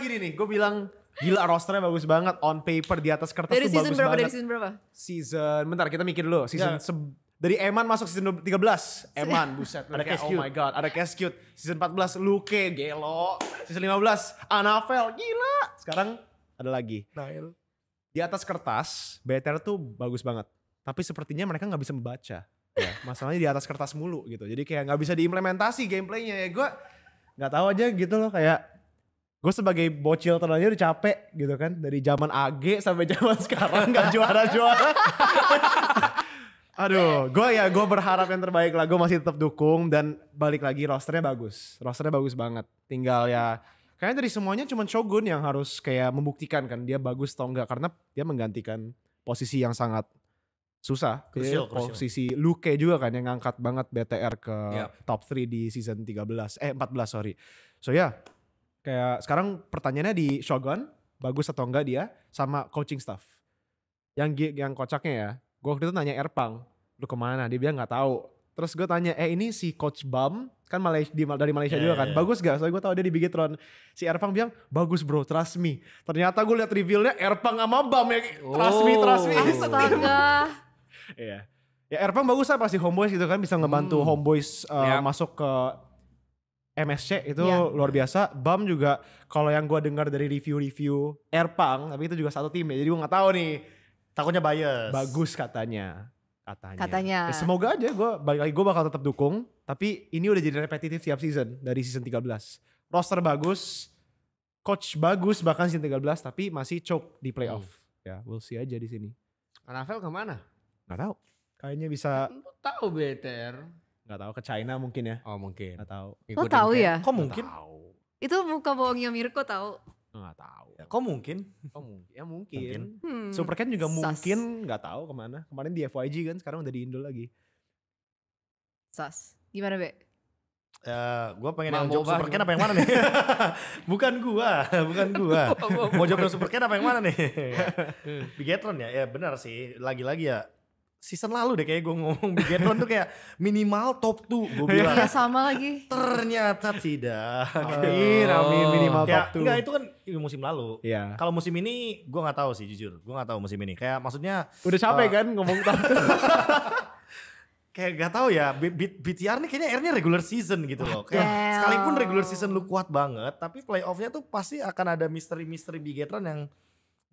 gini nih, gue bilang gila rosternya bagus banget. On paper di atas kertas Dari tuh season bagus berapa? banget. Dari season berapa? Season, bentar kita mikir dulu. Season dari Eman masuk season 13. Eman, buset. Ada Kayak, Cash oh my god, ada Cash Cute. Season 14, Luke, Gelo. Season 15, Anavel, gila. Sekarang ada lagi. Nail. Di atas kertas, BTR tuh bagus banget. Tapi sepertinya mereka gak bisa membaca. Ya, masalahnya di atas kertas mulu gitu. Jadi kayak gak bisa diimplementasi gameplaynya. Ya gue gak tahu aja gitu loh, kayak gue sebagai bocil terlalu udah capek gitu kan. Dari zaman AG sampai zaman sekarang gak juara-juara. Aduh, gue berharap yang terbaik lah. Gue masih tetap dukung dan balik lagi rosternya bagus. Rosternya bagus banget. Tinggal ya, kayaknya dari semuanya cuma Shogun yang harus kayak membuktikan kan dia bagus atau enggak. Karena dia menggantikan posisi yang sangat susah. Krusial, Posisi Luke juga kan yang ngangkat banget BTR ke Yap. top 3 di season 14 sorry. So ya, kayak sekarang pertanyaannya di Shogun, bagus atau enggak dia sama coaching staff. Yang kocaknya ya, gue waktu itu nanya Erpang, lu kemana? Dia bilang nggak tahu. Terus gue tanya, ini si Coach Bam kan dari Malaysia juga kan, bagus gak? Soalnya gue tahu dia di Bigetron. Si Erpang bilang bagus bro, trust me. Ternyata gue liat revealnya Erpang sama Bam ya, trust me. Astaga. Iya. Ya Erpang bagus lah pasti Homeboys gitu kan, bisa ngebantu Homeboys masuk ke MSC itu luar biasa. Bam juga kalau yang gue dengar dari review Erpang, tapi itu juga satu tim ya, jadi gue nggak tahu nih. Takutnya bias. Bagus katanya. Katanya. Ya, semoga aja balik lagi gue bakal tetap dukung. Tapi ini udah jadi repetitif tiap season dari season 13. Roster bagus, coach bagus bahkan season 13 tapi masih choke di playoff. Ya, we'll see aja di sini. Anavel kemana? Nggak tahu. Kayaknya bisa Tahu BTR. nggak tahu ke China mungkin ya. Oh mungkin. Nggak tahu. Lo tahu ya? Kok mungkin? Nggak tahu. Itu muka bohongnya Mirko tahu. Nggak tahu. Kok mungkin? Oh mungkin. Ya mungkin. Supercam Supercam juga mungkin nggak tahu kemana. Kemarin di FYG kan, sekarang udah di Indo lagi. Sas. Gimana Be? Gue pengen Mau yang jawab Boba Supercan apa yang mana nih? bukan gua. Mau jawab yang Supercan apa yang mana nih? Bigetron ya? Ya benar sih. Lagi-lagi ya. Season lalu deh kayak gue ngomong Bigetron tuh kayak minimal top 2 gue bilang. Iya sama lagi. Ternyata tidak. Amin minimal Ya, top 2. enggak itu kan musim lalu. Iya. Kalau musim ini gue nggak tahu sih jujur. Gue nggak tahu musim ini. Kayak maksudnya Udah capek kan ngomong top 2. kayak gak tahu ya, BTR nih kayaknya akhirnya regular season gitu loh. Kayak Damn. sekalipun regular season lu kuat banget, tapi playoffnya tuh pasti akan ada misteri-misteri Bigetron yang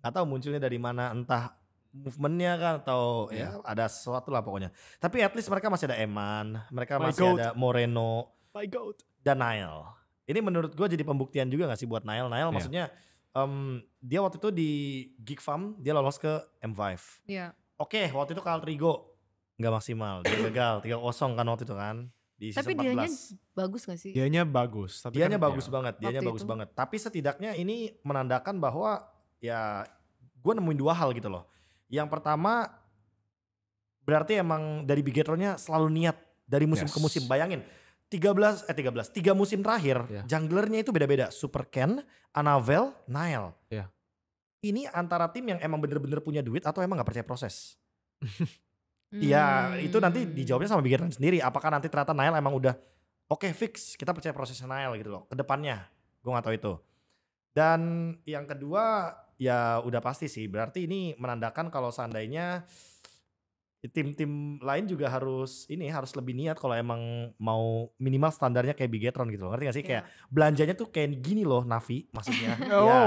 gak tahu munculnya dari mana, entah movementnya kan atau ya ada sesuatu lah pokoknya. Tapi at least mereka masih ada Eman, mereka My masih goat. ada Moreno My God. dan Nile. Ini menurut gue jadi pembuktian juga gak sih buat Nile? Nile maksudnya dia waktu itu di Geek Farm dia lolos ke M5. Iya. Oke, waktu itu Kal Trigo nggak maksimal, dia gagal 3-0 kan waktu itu kan di Tapi season 14. dianya bagus gak sih? Dianya bagus. Tapi Dianya kan, bagus banget, dianya Waktu bagus itu. banget. Tapi setidaknya ini menandakan bahwa ya gue nemuin dua hal gitu loh. Yang pertama berarti emang dari Bigetronnya selalu niat dari musim ke musim. Bayangin 3 musim terakhir junglernya itu beda-beda. Super Ken, Anavel, Nile. Iya. Ini antara tim yang emang bener-bener punya duit atau emang gak percaya proses. Iya itu nanti dijawabnya sama Bigetron sendiri. Apakah nanti ternyata Nile emang udah oke, fix kita percaya prosesnya Nile gitu loh. Kedepannya gue gak tahu itu. Dan yang kedua ya udah pasti sih. Berarti ini menandakan kalau seandainya tim-tim lain juga harus lebih niat kalau emang mau minimal standarnya kayak Bigetron gitu loh. Ngerti gak sih? Kayak belanjanya tuh kayak gini loh Navi maksudnya. Ya.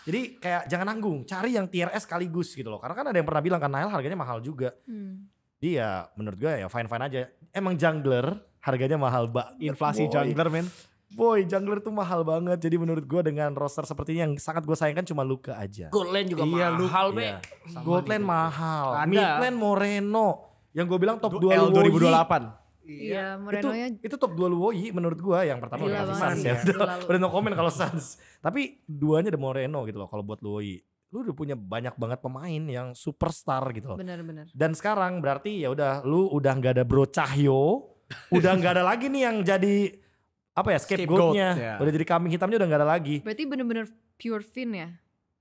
Jadi kayak jangan nanggung, cari yang tier S sekaligus gitu loh. Karena kan ada yang pernah bilang kan Nile harganya mahal juga. Dia menurut gue ya fine-fine aja. Emang jungler harganya mahal banget. inflasi jungler men. Boy, jungler tuh mahal banget. Jadi menurut gue dengan roster seperti ini yang sangat gue sayangkan cuma Luka aja. Gold lane juga Iya, mahal, Iya. Be. Gold lane mahal. Ada. Mid lane Moreno. Yang gue bilang top 2 L Luwoyi. 2028. Iya, Moreno-nya Itu top 2 Luwoyi menurut gue. Yang pertama Gila udah banget Suns sih, ya. minggu lalu. Udah no komen kalau Suns. Tapi duanya ada Moreno gitu loh kalau buat Luwoyi. Lu udah punya banyak banget pemain yang superstar gitu loh. benar-benar. Dan sekarang berarti ya udah lu udah nggak ada Bro Cahyo, udah nggak ada lagi nih yang jadi apa ya scapegoat-nya. Scapegoat, ya. Udah jadi kambing hitamnya udah nggak ada lagi. Berarti bener-bener pure Finn ya?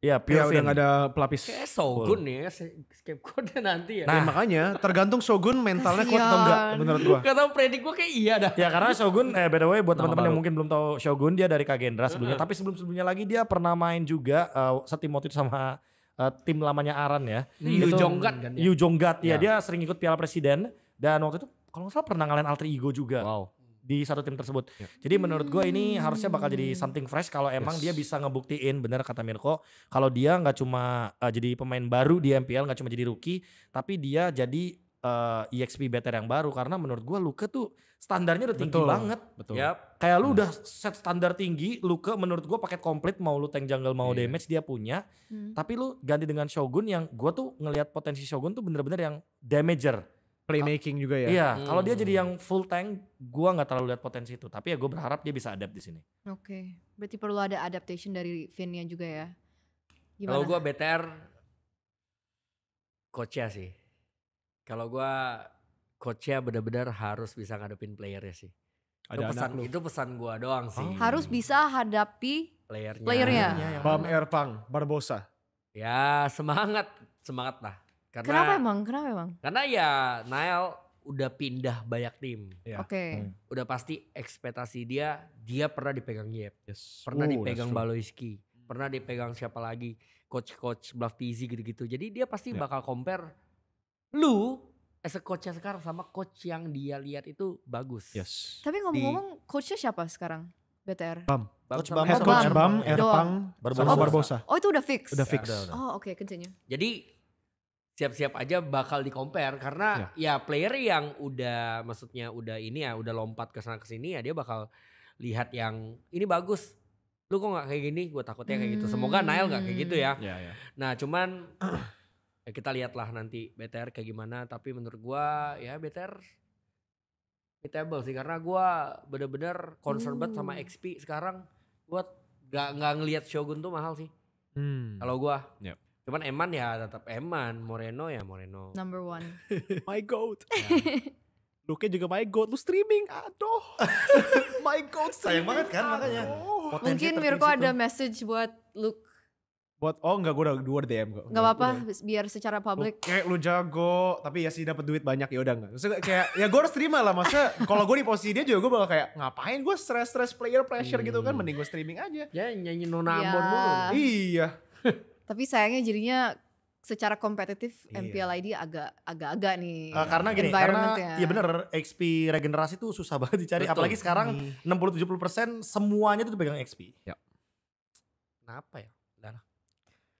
Iya, Ya pure udah Finn. gak ada pelapis. Kayak Shogun nih ya, scapegoat nanti ya. Nah, makanya tergantung Shogun mentalnya kuat atau enggak Kasian. menurut gua. Gak tau predik gue kayak iya dah. Ya karena Shogun by the way buat Nama teman-teman yang baru. mungkin belum tahu Shogun dia dari Kagendra sebelumnya. Tapi sebelumnya lagi dia pernah main juga setim waktu itu sama tim lamanya Aran ya. Yu Itu- Jonggat kan ya? Yu Jonggat ya Ya. dia sering ikut Piala Presiden dan waktu itu kalau nggak salah pernah ngalahin Alter Ego juga. Wow. Di satu tim tersebut. Jadi menurut gue ini harusnya bakal jadi something fresh kalau emang dia bisa ngebuktiin bener kata Mirko kalau dia nggak cuma jadi pemain baru di MPL, nggak cuma jadi rookie, tapi dia jadi EXP better yang baru karena menurut gue Luka tuh standarnya udah tinggi Betul. banget. Betul. Yap. Kayak lu udah set standar tinggi, Luka menurut gue paket komplit mau lu tank jungle mau Iya. damage dia punya. Tapi lu ganti dengan Shogun yang gue tuh ngelihat potensi Shogun tuh bener-bener yang damager. Playmaking juga ya. Iya, kalau dia jadi yang full tank, gua nggak terlalu lihat potensi itu. Tapi ya gue berharap dia bisa adapt di sini. Oke. Berarti perlu ada adaptation dari Finn-nya juga ya? Kalau Gimana? gue BTR coachnya sih. Kalau gue coachnya benar-benar harus bisa ngadepin playernya sih. Ada anak lu. Itu pesan gue doang sih. Harus bisa hadapi playernya. playernya. Bam Erpang, Barbosa. Ya semangat lah. Kenapa emang? Karena ya Nile udah pindah banyak tim. Ya. Oke. Udah pasti ekspektasi dia pernah dipegang Yep. Yes. Pernah Oh, dipegang that's true. Baloiski. Pernah dipegang siapa lagi. Coach Bluff TZ gitu-gitu. Jadi dia pasti Ya. bakal compare lu as a coachnya sekarang sama coach yang dia lihat itu bagus. Yes. Tapi ngomong-ngomong coachnya siapa sekarang? BTR? Coach sama- Bam Head sama coach Erpang. Bam, Doang. Erpang, Barbosa. sama Barbosa. Oh itu udah fix? Udah fix. Udah. Oh oke, continue. Jadi siap-siap aja bakal di compare karena ya player yang udah maksudnya udah ini ya udah lompat ke sana ke sini ya dia bakal lihat yang ini bagus. Lu kok nggak kayak gini? Gue takutnya kayak gitu. Semoga Nile nggak kayak gitu ya. Ya, ya. Nah cuman ya kita lihatlah nanti BTR kayak gimana. Tapi menurut gua ya BTR beatable sih karena gua bener-bener concern banget sama XP sekarang. Gua nggak ngelihat Shogun tuh mahal sih. Kalau gua. Yep. Cuman Eman ya tetap Eman, Moreno ya Moreno. Number one. My goat. Luke juga my goat. Lu streaming. Aduh. My goat Sayang banget kan makanya. Aduh. Potensi Mungkin tertinggi Mirko situ. ada message buat Luke. Buat enggak gue udah DM kok. Gak apa-apa biar secara public. Kayak lu jago tapi ya sih dapat duit banyak ya udah enggak. Maksudnya kayak ya gue harus terima lah maksudnya kalau gue di posisi dia juga gue bakal kayak ngapain gue stress player pressure gitu kan mending gue streaming aja. Ya nyanyi Nona Ya. Ambon mulu. Iya. Tapi sayangnya jadinya secara kompetitif Iya. MPL ID agak-agak nih. Karena gini, karena environment-nya. iya bener XP regenerasi tuh susah banget dicari. Betul. Apalagi sekarang 60-70% semuanya tuh dipegang XP. Kenapa ya? Udah lah.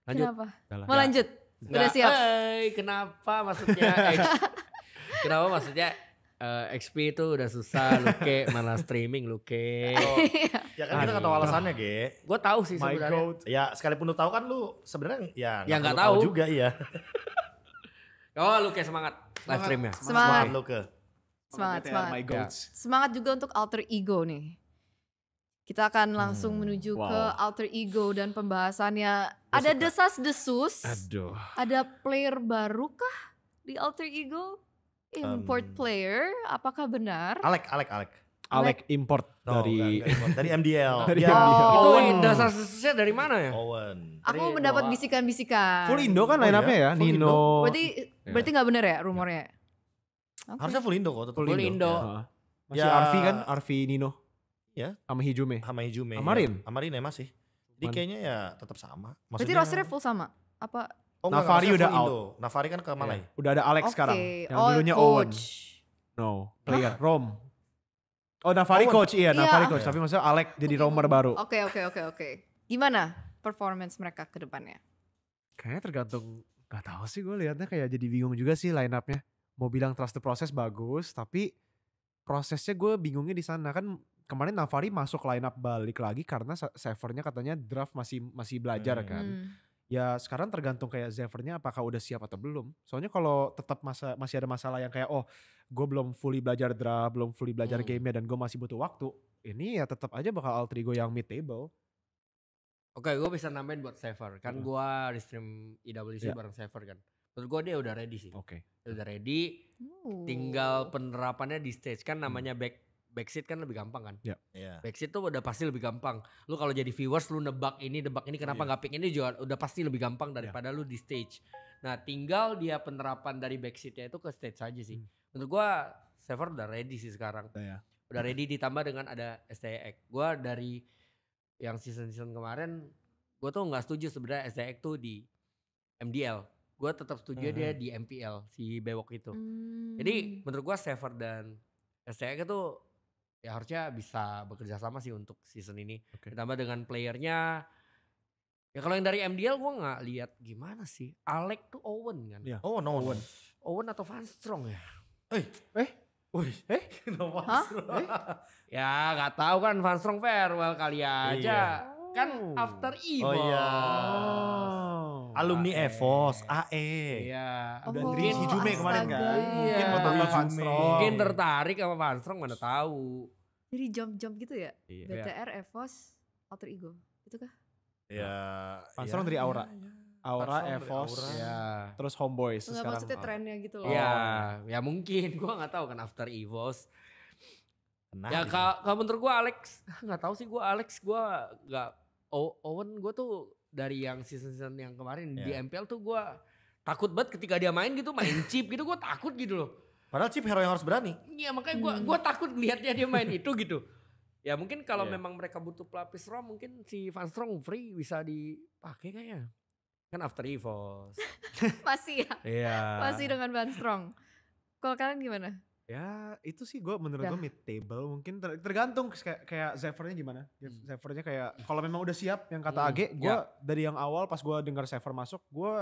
Lanjut. Kenapa? Udah Mau lanjut? Udah Nggak, siap? kenapa maksudnya kenapa maksudnya XP itu udah susah, Luke malah streaming Luke. Ya kan kita gak tahu alasannya, Ge. Gue tahu sih My sebenarnya. God. Ya sekalipun lu tahu kan lu sebenarnya ya Ya, nggak perlu tahu. juga iya. Oh Luke semangat live streamnya. Semangat. Lu ke. Semangat, BTR, semangat. My goats. Semangat juga untuk alter ego nih. Kita akan langsung menuju wow. ke alter ego dan pembahasannya. Ada suka. desas-desus. Aduh. Ada player baru kah di alter ego? Import player, apakah benar? Alek. Alec import No, dari enggak import. Dari MDL. Dari Ya, MDL. Itu Owen. dasar-dasarnya dari mana ya? Owen. Aku Dari mendapat bawah. bisikan-bisikan. full Indo kan Oh line up-nya iya? ya. Full Nino. Berarti nggak benar ya rumornya? Oke. Harusnya full Indo kok. tetap Full Indo. Heeh. Masih Ya. Arfi kan, Arfi Nino. Ya. Sama Hijume. Sama Hijume. Amarin? Ya. Amarin ya masih. Jadi Cuman- kayaknya ya tetap sama. Berarti Maksudnya- rosternya full sama? Apa? Oh, enggak, Navari maksudnya udah full out. Indo. Navari kan ke Malai. Ya. Udah ada Alex Oke. sekarang. Yang Oh, dulunya Owen. coach. No, player. Rom. Oh, Navari Owen. coach. Iya, Navari Iya. coach. Tapi maksudnya Alex jadi roamer baru. Oke. Gimana performance mereka ke depannya? Kayaknya tergantung, gak tahu sih gue liatnya kayak jadi bingung juga sih line up-nya. Mau bilang trust the process bagus, tapi prosesnya gue bingungnya di sana kan. Kemarin Navari masuk line up balik lagi karena Severnya katanya draft masih belajar kan. Ya sekarang tergantung kayak Zevernya apakah udah siap atau belum. Soalnya kalau tetap masih ada masalah yang kayak gue belum fully belajar draft, belum fully belajar gamenya dan gue masih butuh waktu. Ini ya tetap aja bakal alter ego yang mid table. Oke, gue bisa nambahin buat Sever. Kan gue di stream IWC Ya. bareng Sever kan. Menurut gue dia udah ready sih. Oke. Dia udah ready. Tinggal penerapannya di stage. Kan namanya backseat kan lebih gampang kan. Iya. Backseat tuh udah pasti lebih gampang. Lu kalau jadi viewers lu nebak ini kenapa nggak pick ini juga udah pasti lebih gampang daripada lu di stage. Nah tinggal dia penerapan dari backseatnya itu ke stage aja sih. Menurut gua Sever udah ready sih sekarang. Ya. Udah ready ditambah dengan ada STX. Gua dari yang season kemarin gua tuh nggak setuju sebenarnya STX tuh di MDL. Gua tetap setuju dia di MPL si Bewok itu. Jadi menurut gua Sever dan STX itu ya harusnya bisa bekerja sama sih untuk season ini. Oke. Ditambah dengan playernya. Ya kalau yang dari MDL gue nggak lihat gimana sih. Alec tuh Owen kan. Iya. Oh, no one. Owen atau Van Strong ya? Kenapa? Hah? Ya nggak tahu kan Van Strong farewell kali aja. Iya. Kan after Evo. Oh iya. Alumni AE. EVOS, AE. Iya. Dan Oh, Rin Hijume kemarin kan. astaga. Mungkin mau tambah Van Strong. Mungkin tertarik sama Van Strong mana tahu. Jadi jump gitu ya? Iya. BTR, EVOS, alter ego. Itu kah? Ya. Van Strong dari Aura. Aura, Van Strong dari Evos, Aura. Ya. terus Homeboys Enggak sekarang. maksudnya trennya gitu loh. Ya, ya mungkin gua nggak tahu kan after Evos. Nah, Ya kalau menurut gue Alex, nggak tahu sih gue Alex, gue nggak Owen gue tuh dari yang season yang kemarin di MPL tuh gue takut banget ketika dia main gitu, main chip gitu, gue takut gitu loh. Padahal Chip hero yang harus berani. Iya makanya gue takut lihatnya dia main itu gitu. Ya mungkin kalau memang mereka butuh pelapis ROM mungkin si Van Strong free bisa dipakai kayaknya. Kan after Evos. Masih ya? Iya. Masih dengan Van Strong. Kalau kalian gimana? Ya itu sih gue menurut Dah. gue mid table mungkin tergantung kayak Zevernya gimana. Zevernya kayak kalau memang udah siap yang kata Age, gue dari yang awal pas gue dengar Zever masuk gue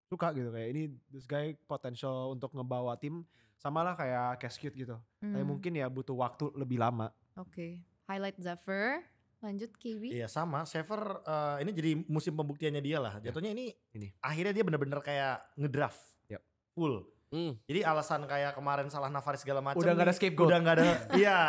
suka gitu kayak ini this guy potential untuk ngebawa tim sama lah kayak Cascute gitu. Tapi mungkin ya butuh waktu lebih lama. Oke. Highlight Zephyr. Lanjut KB. Iya sama, Sever ini jadi musim pembuktiannya dia lah. Jatuhnya ini akhirnya dia bener-bener kayak ngedraft. Yep. Full. Jadi alasan kayak kemarin salah Navari segala macam. Udah nggak ada scapegoat. Udah nggak ada, iya.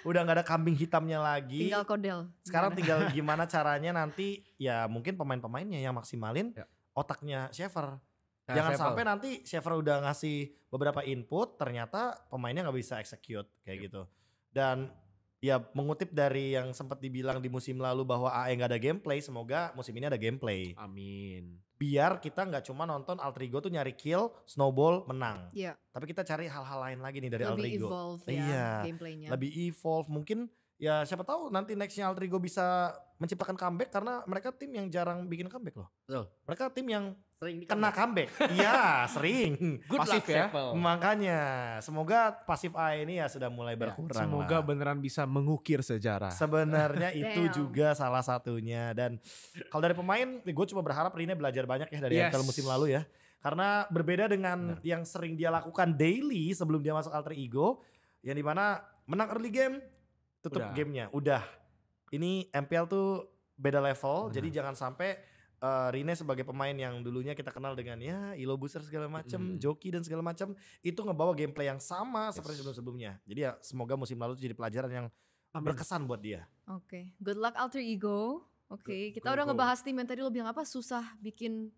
Udah nggak ada kambing hitamnya lagi. Tinggal Kodel. Sekarang tinggal gimana caranya nanti ya mungkin pemain-pemainnya yang maksimalin otaknya Sever. Nah, Jangan Sever. sampai nanti Sever udah ngasih beberapa input ternyata pemainnya nggak bisa execute kayak gitu. Dan ya mengutip dari yang sempat dibilang di musim lalu bahwa AE nggak ada gameplay, semoga musim ini ada gameplay. Amin. Biar kita nggak cuma nonton Alter Ego tuh nyari kill, snowball, menang. Iya. Tapi kita cari hal-hal lain lagi nih dari Lebih Alter Ego. evolve Iya. ya gameplaynya. Lebih evolve, mungkin Ya siapa tahu nanti nextnya Alter Ego bisa menciptakan comeback karena mereka tim yang jarang bikin comeback loh. Betul. Mereka tim yang Sering di kena comeback. Iya sering. Good Pasif luck, ya. Sepel. Makanya semoga pasif A ini ya sudah mulai Ya, berkurang semoga lah. beneran bisa mengukir sejarah. Sebenarnya itu Damn. juga salah satunya. Dan kalau dari pemain gue cuma berharap Rine belajar banyak ya dari Yes. MPL musim lalu ya. Karena berbeda dengan yang sering dia lakukan daily sebelum dia masuk Alter Ego. Yang dimana menang early game tutup Udah. gamenya. Udah. Ini MPL tuh beda level. Jadi jangan sampai Rine sebagai pemain yang dulunya kita kenal dengan ya elo booster segala macam, joki dan segala macam, itu ngebawa gameplay yang sama seperti sebelum-sebelumnya. Jadi ya semoga musim lalu itu jadi pelajaran yang berkesan buat dia. Oke, good luck Alter Ego. Oke, kita udah go. ngebahas tim yang tadi lo bilang apa? Susah bikin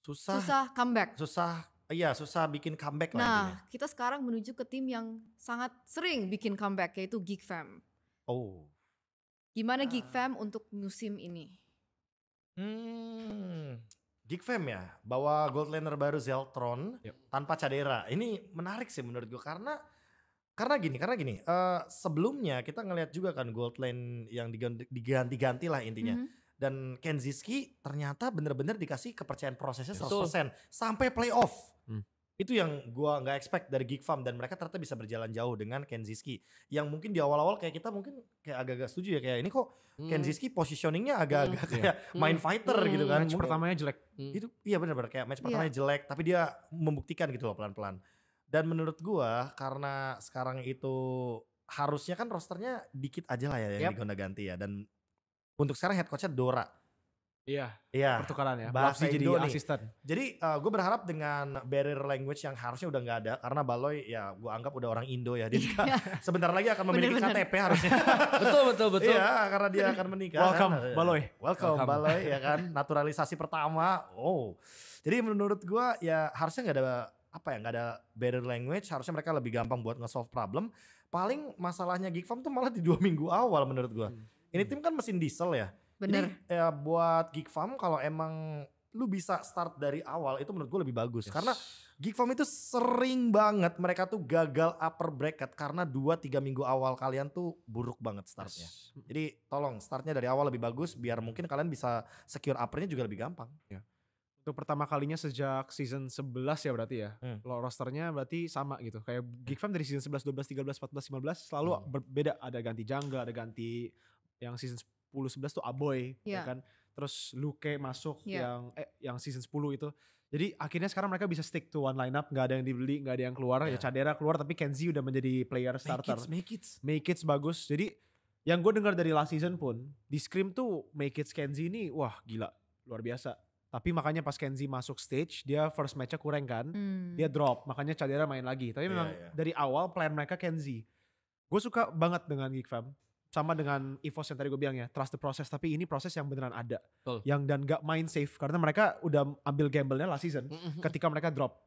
Susah comeback. susah bikin comeback lah Nah, intinya. kita sekarang menuju ke tim yang sangat sering bikin comeback yaitu Geek Fam. Oh. Gimana Geek Fam untuk musim ini? Geek Fam ya, bawa gold laner baru Zeltron Yep. tanpa Cadera. Ini menarik sih menurut gue karena gini, sebelumnya kita ngelihat juga kan gold lane yang diganti-ganti lah intinya. Mhm. Dan Kenziski ternyata bener-bener dikasih kepercayaan prosesnya 100% Betul. sampai playoff. Hmm. Itu yang gua nggak expect dari Geek Farm dan mereka ternyata bisa berjalan jauh dengan Kenziski. Yang mungkin di awal-awal kayak kita mungkin kayak agak-agak setuju ya kayak ini kok Kenziski positioningnya agak-agak kayak main fighter gitu kan. Match Mungkin pertamanya jelek. itu iya benar-benar kayak match pertamanya jelek tapi dia membuktikan gitu loh pelan-pelan. Dan menurut gua karena sekarang itu harusnya kan rosternya dikit aja lah ya yang Yep. digonta-ganti ya dan untuk sekarang head coachnya Dora. Iya, Iya. pertukaran ya. bahasa Lafzi jadi Indo nih. asisten. Jadi gue berharap dengan barrier language yang harusnya udah nggak ada karena Baloy ya gue anggap udah orang Indo ya dia juga sebentar lagi akan memiliki Bener-bener. KTP harusnya. Betul. Iya karena dia akan menikah. Welcome, kan. Baloy. Welcome Welcome. Baloy ya kan naturalisasi pertama. Oh jadi menurut gue ya harusnya nggak ada barrier language harusnya mereka lebih gampang buat nge-solve problem. Paling masalahnya Geek Farm tuh malah di 2 minggu awal menurut gue. Ini tim kan mesin diesel ya. Bener. Jadi ya buat Geek Farm kalau emang lu bisa start dari awal itu menurut gue lebih bagus. Karena Geek Farm itu sering banget mereka tuh gagal upper bracket karena 2-3 minggu awal kalian tuh buruk banget startnya. Jadi tolong startnya dari awal lebih bagus biar mungkin kalian bisa secure uppernya juga lebih gampang. Untuk pertama kalinya sejak season 11 ya berarti ya. Lo rosternya berarti sama gitu. Kayak Geek Farm dari season 11, 12, 13, 14, 15 selalu berbeda. Ada ganti jungle, ada ganti yang season 10, 11 tuh Aboy ya Iya. kan. Terus Luke masuk Iya. yang season 10 itu. Jadi akhirnya sekarang mereka bisa stick to one lineup, gak ada yang dibeli, gak ada yang keluar. Ya Cadera keluar tapi Kenzie udah menjadi player starter. Make it. Make It bagus. Jadi yang gue dengar dari last season pun di Scream tuh Make It Kenzie ini wah gila luar biasa. Tapi makanya pas Kenzie masuk stage dia first match-nya kurang kan. Dia drop makanya Cadera main lagi. Tapi memang dari awal plan mereka Kenzie. Gue suka banget dengan Geek Fam. Sama dengan EVOS yang tadi gue bilang ya, trust the process. Tapi ini proses yang beneran ada. Betul. Yang dan gak main safe. Karena mereka udah ambil gamble-nya last season ketika mereka drop.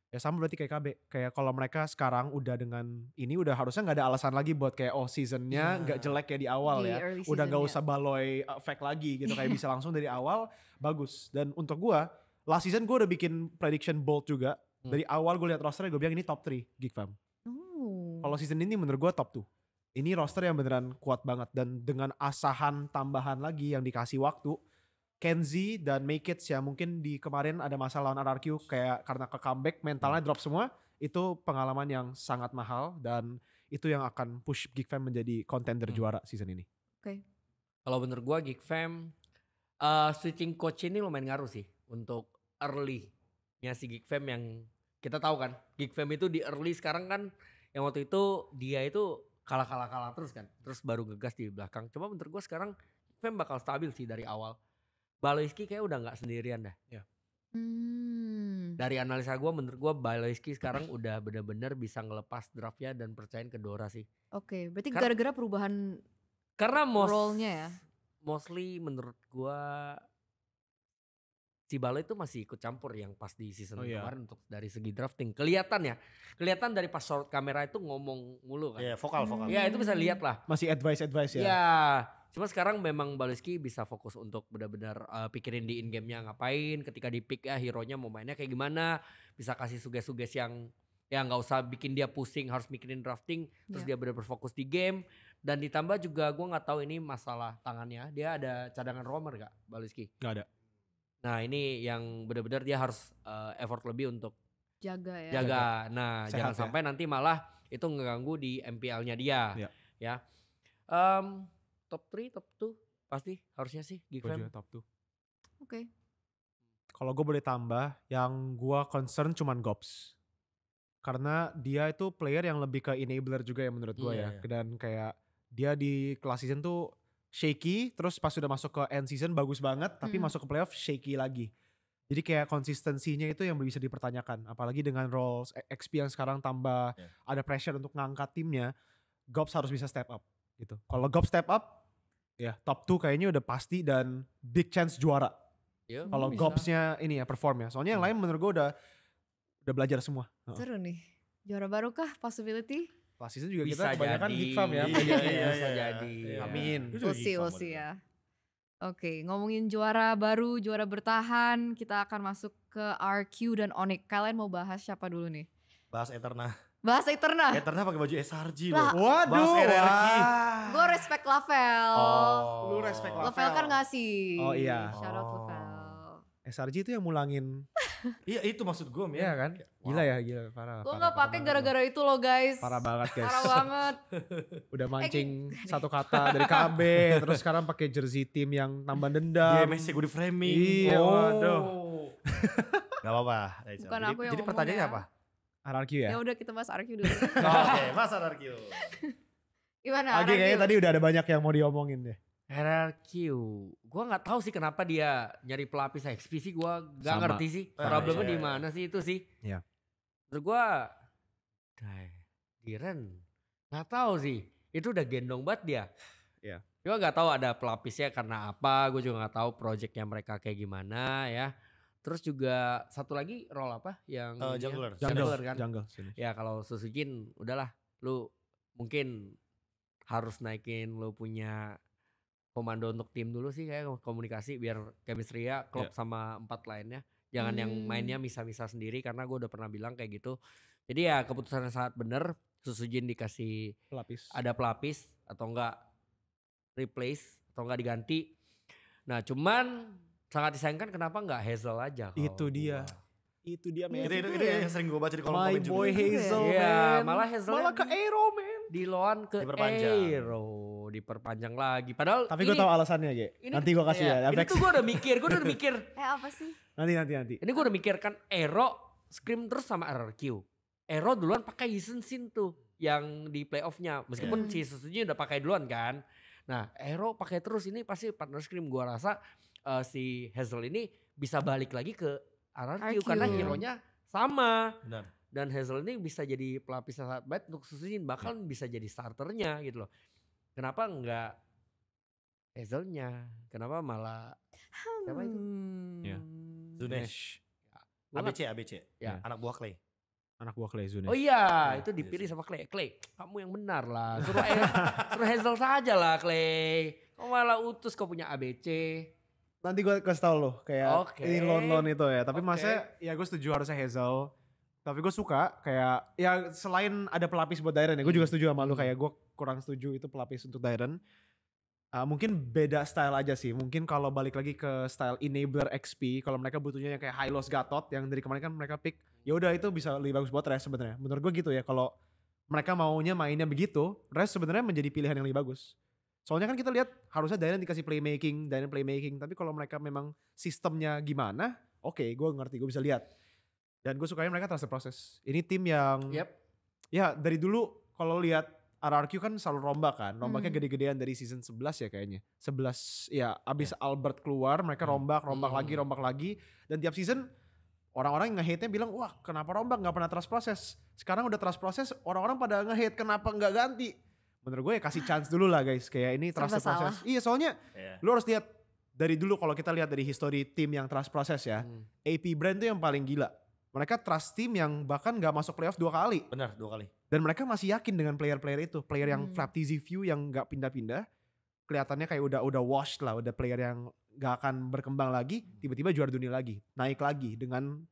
Ya sama berarti kayak KB. Kayak kalau mereka sekarang udah dengan ini udah harusnya gak ada alasan lagi buat kayak seasonnya gak jelek kayak di awal Di ya. early Udah season, gak ya. usah Baloy effect lagi gitu. Kayak bisa langsung dari awal bagus. Dan untuk gue, last season gue udah bikin prediction bold juga. Dari awal gue lihat rosternya gue bilang ini top 3 Geek Fam. Kalau season ini menurut gue top 2. Ini roster yang beneran kuat banget. Dan dengan asahan tambahan lagi yang dikasih waktu. Kenzie dan Make It ya mungkin di kemarin ada masalah lawan RRQ. Kayak karena ke comeback mentalnya drop semua. Itu pengalaman yang sangat mahal. Dan itu yang akan push Geek Fam menjadi contender juara season ini. Kalau bener gua Geek Fam switching coach ini lumayan ngaruh sih untuk early-nya si Geek Fam yang kita tahu kan. Geek Fam itu di early sekarang kan yang waktu itu dia itu kalah terus kan. Terus baru ngegas di belakang. Cuma menurut gue sekarang Fam bakal stabil sih dari awal. Baloyski kayak udah gak sendirian dah. Dari analisa gue menurut gue Baloyski sekarang udah bener-bener bisa ngelepas draftnya dan percayain ke Dora sih. Oke, berarti Kar- gara-gara perubahan Karena role-nya ya. mostly menurut gue si Baloy itu masih ikut campur yang pas di season kemarin untuk dari segi drafting. Kelihatan dari pas short kamera itu ngomong mulu kan. Iya vokal. Ya itu bisa lihat lah. Masih advice ya. Ya, cuma sekarang memang Baloyski bisa fokus untuk benar-benar pikirin di in game-nya ngapain, ketika di pick ya hero-nya mau mainnya kayak gimana, bisa kasih suges-suges yang ya nggak usah bikin dia pusing harus mikirin drafting, terus dia benar-benar fokus di game Dan ditambah juga gue nggak tahu ini masalah tangannya. Dia ada cadangan romer gak Baliski? Gak ada. Nah ini yang benar-benar dia harus effort lebih untuk Jaga ya. jaga. Nah Sehat jangan ya. sampai nanti malah itu ngeganggu di MPL-nya dia. Iya. Ya. Top 3, top 2 pasti harusnya sih Gue Geekfam. juga top 2. Oke. Kalau gue boleh tambah, yang gue concern cuman Gobs. Karena dia itu player yang lebih ke enabler juga ya menurut gue Iya, ya. iya. Dan kayak dia di kelas season tuh shaky, terus pas sudah masuk ke end season bagus banget, tapi masuk ke playoff shaky lagi. Jadi kayak konsistensinya itu yang bisa dipertanyakan. Apalagi dengan roles XP yang sekarang tambah Iya. ada pressure untuk ngangkat timnya, Gobs harus bisa step up gitu. Kalau Gobs step up, ya top 2 kayaknya udah pasti dan big chance juara. Ya, Kalau bisa. Gobsnya ini ya perform ya. Soalnya yang lain menurut gue udah belajar semua. Seru nih. Juara baru kah possibility? Last season juga Bisa kita kebanyakan jadi. Geek Fam ya. Iya, iya, Bisa iya. jadi. Iya. Amin. Gue juga We'll see, Geek we'll Fam see menurut ya. Oke, ngomongin juara baru, juara bertahan, kita akan masuk ke RQ dan Onyx. Kalian mau bahas siapa dulu nih? gue. Bahas Eterna. Bahas Eterna. Eterna pakai baju SRG Lah, loh. Waduh. Bahas RRQ. Gue respect Lavel. Oh. Lu respect Lavel kan ngasih. Oh, iya. Shout out Oh. Lavel. SRG itu yang mulangin. Iya itu maksud gue men. Iya kan? Wow. Gila ya, gila. Parah. Gue parah, nggak parah pakai banget gara-gara itu loh guys. loh. Parah banget guys. Parah banget. Udah mancing satu kata dari KB. Terus sekarang pakai jersey tim yang tambah Di dendam. MSC gue di framing. Iya, waduh. Gak apa-apa. Bukan aku yang Jadi ngomong pertanyaannya ya. apa? RRQ ya? Ya udah kita bahas RQ dulu. Oke, Mas RRQ. Gimana Oke, RQ? kayaknya tadi udah ada banyak yang mau diomongin deh. RRQ, gue nggak tahu sih kenapa dia nyari pelapis XP sih, gue nggak Sama. ngerti sih. Ah, Problemnya iya, di iya. mana sih itu sih? Iya. Menurut gue, Diren nggak tahu sih. Itu udah gendong banget dia. Iya. Gue nggak tahu ada pelapisnya karena apa. Gue juga nggak tahu projectnya mereka kayak gimana ya. Terus juga satu lagi role apa yang Jungler. Jungler kan? Jungle sini. Ya kalau Susujin udahlah, lu mungkin harus naikin lu punya komando untuk tim dulu sih, kayak komunikasi biar chemistry ya klop sama 4 lainnya. Jangan yang mainnya misa-misa sendiri, karena gue udah pernah bilang kayak gitu. Jadi ya keputusan yang sangat bener, Susujin dikasih Pelapis. ada pelapis atau enggak replace atau enggak diganti. Nah cuman sangat disayangkan kenapa enggak Hazel aja. kalau Itu dia. gua. Itu dia men. Itu yang sering gue baca di kolom My komen juga. boy Hazel Iya, man. malah Hazel Malah ke Aero man. di loan ke Diperpanjang. Aero, diperpanjang lagi. Padahal Tapi gue tahu alasannya Ge. ini- Nanti gue kasih ya. Ini Next. tuh gue udah mikir, apa sih? Nanti. Ini gue udah mikir kan Aero scrim terus sama RRQ. Aero duluan pakai Yisensin tuh yang di playoffnya. Meskipun si Susuji udah pakai duluan kan. Nah Aero pakai terus, ini pasti partner scrim. Gue rasa si Hazel ini bisa balik lagi ke RRQ RQ. karena hero-nya sama. Benar. Dan Hazel ini bisa jadi pelapis yang sangat baik untuk Susuji, bahkan bisa jadi starternya gitu loh. Kenapa enggak Hazelnya? Kenapa malah siapa itu? Iya. Zunesh. Gua nggak- ABC. Ya. Anak buah Clay. Anak buah Clay Zunesh. Oh iya, Iya, itu dipilih iya sama Clay. Clay, kamu yang benar lah. Suruh Hazel saja lah Clay. Kau malah utus kau punya ABC. Nanti gue kasih tau lo kayak Oke. ini loan itu ya. Tapi Oke. maksudnya ya gue setuju harusnya Hazel. Tapi gue suka kayak ya selain ada pelapis buat Dairen ya. Gue juga setuju sama lu, kayak gue kurang setuju itu pelapis untuk Dairen. Mungkin beda style aja sih. Mungkin kalau balik lagi ke style enabler XP, kalau mereka butuhnya yang kayak Hylos Gatot yang dari kemarin kan mereka pick, ya udah itu bisa lebih bagus buat Rest sebenarnya. Menurut gue gitu ya. Kalau mereka maunya mainnya begitu, Rest sebenarnya menjadi pilihan yang lebih bagus. Soalnya kan kita lihat harusnya Dairen dikasih playmaking, tapi kalau mereka memang sistemnya gimana, oke, gue ngerti, gue bisa lihat. Dan gue sukanya mereka trust the process. Ini tim yang Yep. ya dari dulu kalau lihat RRQ kan selalu rombak kan. Rombaknya gede-gedean dari season 11 ya kayaknya. 11 ya abis Albert keluar mereka rombak lagi. Dan tiap season orang-orang nge-hate-nya bilang, wah kenapa rombak gak pernah trust proses. Sekarang udah trust proses, orang-orang pada nge-hate kenapa gak ganti. Menurut gue ya kasih chance dulu lah guys. Kayak ini trust the Serba process. Iya soalnya Iya. lu harus lihat dari dulu, kalau kita lihat dari history tim yang trust proses ya. AP Brand tuh yang paling gila. Mereka trust tim yang bahkan gak masuk playoff 2 kali. Benar, 2 kali. Dan mereka masih yakin dengan player-player itu. Player yang flat TZ view yang gak pindah-pindah. Kelihatannya kayak udah washed lah. Udah player yang gak akan berkembang lagi. Tiba-tiba juara dunia lagi. Naik lagi dengan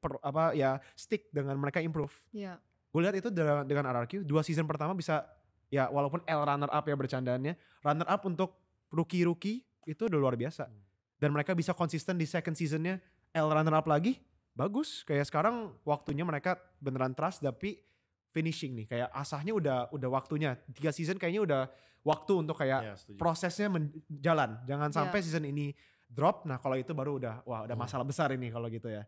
stick dengan mereka improve. Iya. Gue lihat itu dengan RRQ 2 season pertama bisa ya walaupun L runner up ya bercandaannya, runner up untuk rookie itu udah luar biasa. Dan mereka bisa konsisten di second seasonnya L runner up lagi, bagus. Kayak sekarang waktunya mereka beneran trust tapi finishing nih, kayak asahnya udah waktunya. 3 season kayaknya udah waktu untuk kayak setuju. prosesnya jalan. Jangan sampai Iya. season ini drop. Nah kalau itu baru udah masalah besar ini kalau gitu ya.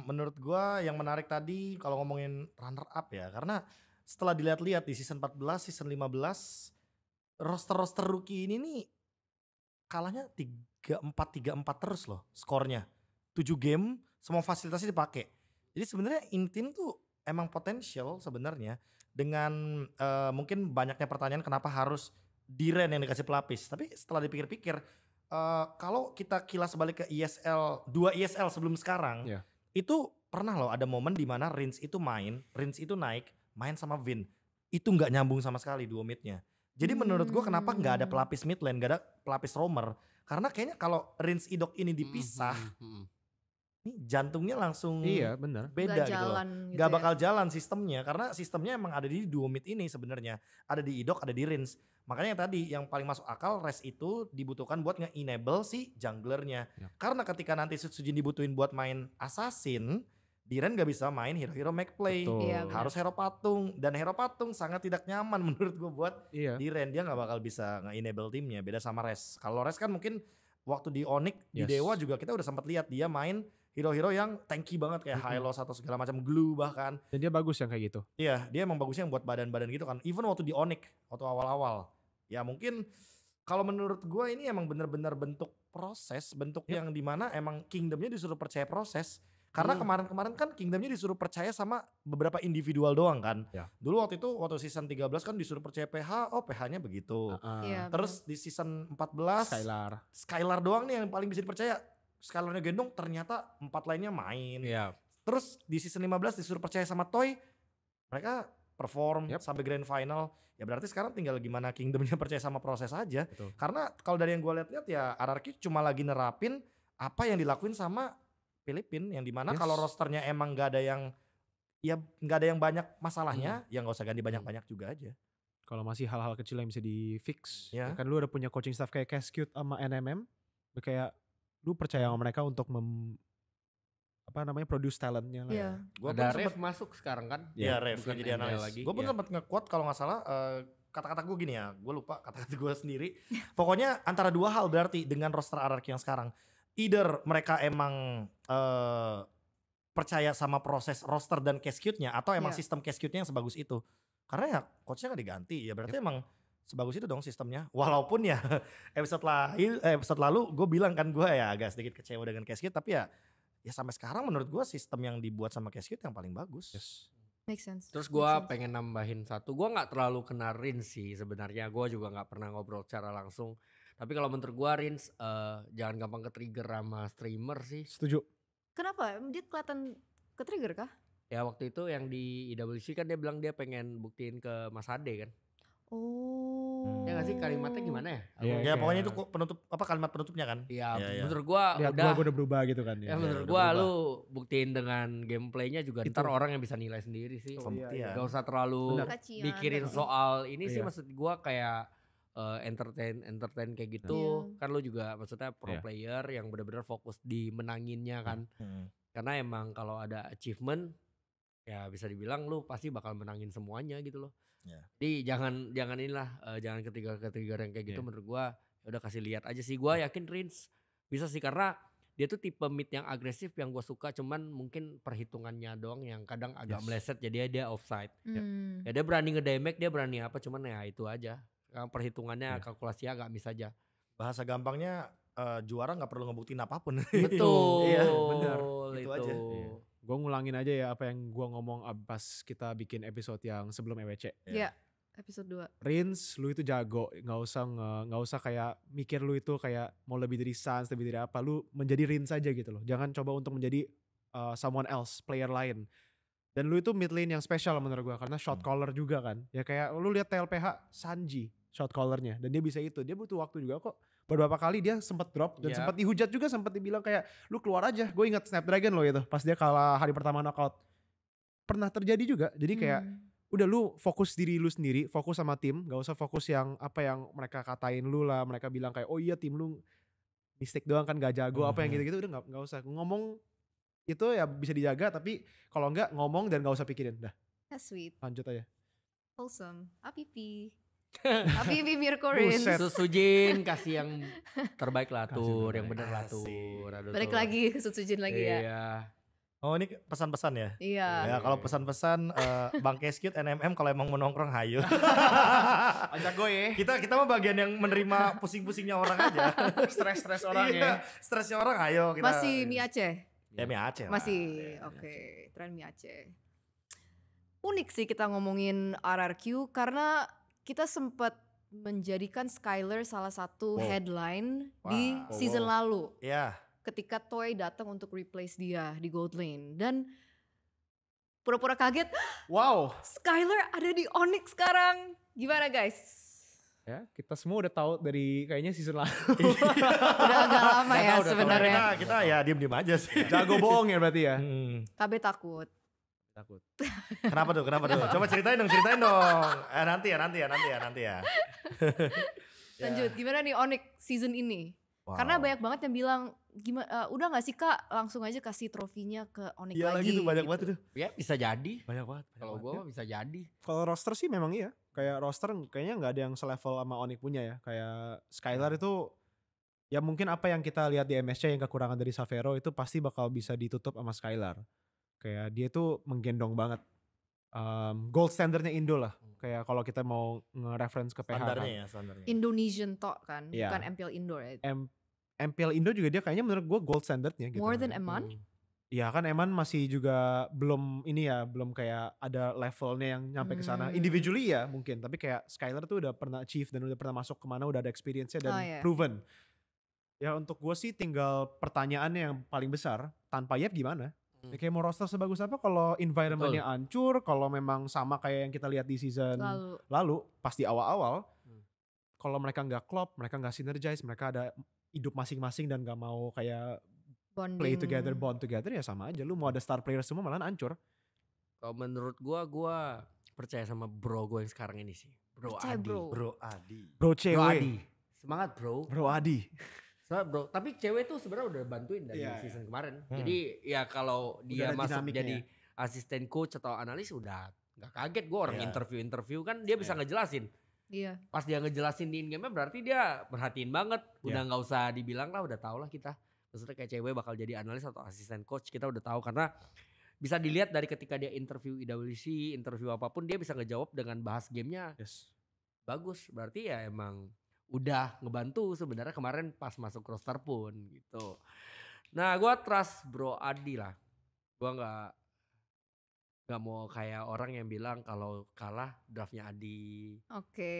Menurut gua yang menarik tadi kalau ngomongin runner up ya, karena setelah dilihat-lihat di season 14, season 15 roster rookie ini nih kalahnya 3-4 terus loh skornya. 7 game semua fasilitasnya dipakai. Jadi sebenarnya Intim tuh emang potensial sebenarnya dengan mungkin banyaknya pertanyaan kenapa harus Diren yang dikasih pelapis. Tapi setelah dipikir-pikir kalau kita kilas balik ke ESL 2 ESL sebelum sekarang, Iya. itu pernah loh ada momen di mana Rins itu naik, main sama Vin. Itu nggak nyambung sama sekali duo midnya. Jadi menurut gua kenapa nggak ada pelapis mid lane, nggak ada pelapis roamer? Karena kayaknya kalau Rins Idok ini dipisah, nih jantungnya langsung Iya benar. beda Nggak gitu loh. jalan gitu Gak ya. bakal jalan sistemnya karena sistemnya emang ada di duo mid ini sebenarnya. Ada di Idok, ada di Rins. Makanya tadi yang paling masuk akal Res itu dibutuhkan buat nge-enable si junglernya. Ya. Karena ketika nanti Sujin dibutuhin buat main assassin, Diren gak bisa main hero-hero make play. Betul. Iya, benar. Harus hero patung dan hero patung sangat tidak nyaman menurut gue buat Iya. Diren. Dia gak bakal bisa nge-enable timnya, beda sama Res. Kalau Res kan mungkin waktu di Onyx di Yes. Dewa juga kita udah sempat lihat dia main hero-hero yang tanky banget kayak Hylos atau segala macam, Glue bahkan. Dan dia bagus yang kayak gitu. Iya, dia emang bagusnya yang buat badan-badan gitu kan. Even waktu di Onyx, waktu awal-awal. Ya mungkin kalau menurut gue ini emang bener-bener bentuk proses, bentuk yang dimana emang Kingdomnya disuruh percaya proses. Karena kemarin-kemarin kan Kingdomnya disuruh percaya sama beberapa individual doang kan. Ya. Dulu waktu itu waktu season 13 kan disuruh percaya PH, oh PH-nya begitu. Iya, Terus di season 14 Skylar doang nih yang paling bisa dipercaya. Skylarnya gendong ternyata 4 lainnya main. Iya. Terus di season 15 disuruh percaya sama Toy, mereka perform Yep. sampai grand final. Ya berarti sekarang tinggal gimana Kingdomnya percaya sama proses aja. Betul. Karena Kalau dari yang gue lihat-lihat ya RRQ cuma lagi nerapin apa yang dilakuin sama Filipina, yang dimana Yes. kalau rosternya emang gak ada yang banyak masalahnya, ya nggak usah ganti banyak-banyak juga aja. Kalau masih hal-hal kecil yang bisa di fix, Ya. ya kan lu udah punya coaching staff kayak Cascute sama NMM, kayak lu percaya sama mereka untuk produce talentnya lah. Iya. Gua ada pun Rev sempet- masuk sekarang kan? Iya, Rev bukan yang jadi ML analis. lagi, Gue pun iya. sempat nge-quote kalau nggak salah kata-kata gue gini ya, gue lupa kata-kata gue sendiri. Pokoknya antara dua hal berarti dengan roster RRQ yang sekarang. Either mereka emang percaya sama proses roster dan Cascute-nya atau emang Iya. sistem Cascute-nya yang sebagus itu. Karena ya coachnya nggak diganti, ya berarti emang sebagus itu dong sistemnya. Walaupun ya episode lalu gue bilang kan gue ya agak sedikit kecewa dengan Cascute, tapi ya sampai sekarang menurut gue sistem yang dibuat sama Cascute yang paling bagus. Yes. Make sense. Terus Make gue sense. pengen nambahin satu, gue nggak terlalu kenal Rins sih sebenarnya, gue juga nggak pernah ngobrol secara langsung. Tapi kalau menurut gue Rins jangan gampang ke-trigger sama streamer sih. Setuju. Kenapa? Dia kelihatan ke-trigger kah? Ya waktu itu yang di IWC kan dia bilang dia pengen buktiin ke Mas Ade kan. Oh. Ya nggak sih, kalimatnya gimana ya? Iya, Ya kayak- pokoknya itu kalimat penutupnya kan. Iya, Iya, iya. menurut gue Lihat udah. gue udah berubah gitu kan. Ya Ya. menurut udah gua berubah. lu buktiin dengan gameplaynya juga Itu. ntar orang yang bisa nilai sendiri sih. Pembuktian. Gak usah terlalu Benar. Kacian mikirin kan. soal ini sih, Iya. maksud gua kayak entertain kayak gitu. Iya. Kan lu juga maksudnya pro Iya. player yang benar-benar fokus di menanginnya kan. Karena emang kalau ada achievement ya bisa dibilang lu pasti bakal menangin semuanya gitu loh. Iya. Jadi jangan inilah jangan ketiga yang kayak gitu Iya. menurut gua. Ya udah kasih lihat aja sih. Gua yakin Rins bisa sih karena dia tuh tipe mid yang agresif yang gue suka, cuman mungkin perhitungannya doang yang kadang agak Yes. meleset jadi dia offside. Hmm. Ya dia berani ngedamage, dia berani apa, cuman ya itu aja. Perhitungannya Ya. kalkulasinya agak miss aja. Bahasa gampangnya juara nggak perlu ngebuktiin apapun. Betul. Iya, benar. Itu Itu aja. Iya. Gue ngulangin aja ya apa yang gue ngomong pas kita bikin episode yang sebelum EWC. Iya. Episode 2. Rins, lu itu jago, nggak usah kayak mikir lu itu kayak mau lebih dari Suns, lebih dari apa, lu menjadi Rins aja gitu loh. Jangan coba untuk menjadi someone else, player lain. Dan lu itu mid lane yang spesial menurut gua karena shot caller juga kan. Ya kayak lu lihat TLPH Sanji shot callernya dan dia bisa itu. Dia butuh waktu juga kok. Beberapa kali dia sempat drop dan Yap. sempat dihujat juga, sempat dibilang kayak lu keluar aja. Gue ingat Snapdragon loh itu pas dia kalah hari pertama knockout. Pernah terjadi juga. Jadi kayak udah lu fokus diri lu sendiri, fokus sama tim, gak usah fokus yang apa yang mereka katain lu lah, mereka bilang kayak oh iya tim lu mistake doang kan gak jago apa yang gitu-gitu, udah gak usah ngomong itu ya bisa dijaga, tapi kalau enggak ngomong dan gak usah pikirin, dah That's sweet. lanjut aja. Wholesome. Apipi. Apipi Mirko Rins. Buset. Susujin kasih yang terbaik lah Kasih tur, terbaik. yang bener lah Asik. tur. Aduh, Balik Tur. lagi ke Sujin lagi ya. Iya. Oh ini pesan-pesan ya? Iya. Ya kalau pesan-pesan Bang Keskit NMM kalau emang mau nongkrong hayu. Ajak gue ya. kita mah bagian yang menerima pusing-pusingnya orang aja. Stres-stres orang Iya, ya. stresnya orang ayo kita. Masih mie Aceh? Ya mie Aceh lah. Masih. Ya, Oke, tren mie Aceh. Unik sih kita ngomongin RRQ karena kita sempat menjadikan Skylar salah satu Wow. headline di Wow. season lalu Ya. ketika Toy datang untuk replace dia di Gold Lane dan pura-pura kaget Wow. Skylar ada di Onyx sekarang. Gimana guys? Ya, kita semua udah tahu dari kayaknya season lalu. Udah agak lama ya udah tahu. sebenarnya. Kita ya diem-diem aja sih. Jago bohong ya berarti ya. KB takut. Takut. Kenapa tuh? Coba ceritain dong. Nanti ya. Lanjut, gimana nih Onyx season ini? Wow. Karena banyak banget yang bilang gimana udah gak sih Kak langsung aja kasih trofinya ke Onyx Iya lagi. lagi tuh banyak gitu. banget itu. Ya bisa jadi. Banyak banget. Kalau gue mah bisa jadi. Kalau roster sih memang iya. Kayak roster kayaknya nggak ada yang selevel sama Onyx punya ya. Kayak Skylar itu ya mungkin apa yang kita lihat di MSC yang kekurangan dari Savero itu pasti bakal bisa ditutup sama Skylar. Kayak dia tuh menggendong banget. Gold standardnya Indo lah. Kayak kalau kita mau nge-reference ke PH Standarnya kan. ya standarnya. Indonesian talk kan, Iya. bukan MPL Indo ya. MPL Indo juga dia kayaknya menurut gue gold standardnya gitu. More than Eman? Iya kan Eman masih juga belum ini ya, belum kayak ada levelnya yang nyampe ke sana. Hmm. Individually ya mungkin, tapi kayak Skylar tuh udah pernah achieve dan udah pernah masuk kemana, udah ada experience-nya dan Oh, iya. proven. Ya untuk gue sih tinggal pertanyaannya yang paling besar, tanpa Yep gimana? Ya kayak mau roster sebagus apa kalau environment-nya hancur, kalau memang sama kayak yang kita lihat di season lalu pas di awal-awal, kalau mereka nggak klop, mereka nggak synergize, mereka ada hidup masing-masing dan nggak mau kayak Bonding. play together, bond together ya sama aja. Lu mau ada star player semua malah hancur. Kalau menurut gue percaya sama bro gue yang sekarang ini sih. Bro Percaya, Adi. bro. Bro Adi. Bro Bro cewek. Adi. Semangat bro. Bro Adi. Semangat bro. Tapi cewek tuh sebenarnya udah bantuin dari Iya, season kemarin. Jadi ya kalau dia ada masuk dinamiknya jadi asisten coach atau analis udah gak kaget. Gue orang Iya. interview kan dia bisa ngejelasin. Iya. Pas dia ngejelasin di in-game-nya berarti dia perhatiin banget. Udah gak usah dibilang lah, udah tau lah kita. Maksudnya kayak cewek bakal jadi analis atau asisten coach, kita udah tahu karena bisa dilihat dari ketika dia interview IWC, interview apapun dia bisa ngejawab dengan bahas gamenya Yes. bagus. Berarti ya emang udah ngebantu sebenarnya kemarin pas masuk roster pun gitu. Nah gue trust bro Adi lah. Gue nggak mau kayak orang yang bilang kalau kalah draftnya Adi. Oke.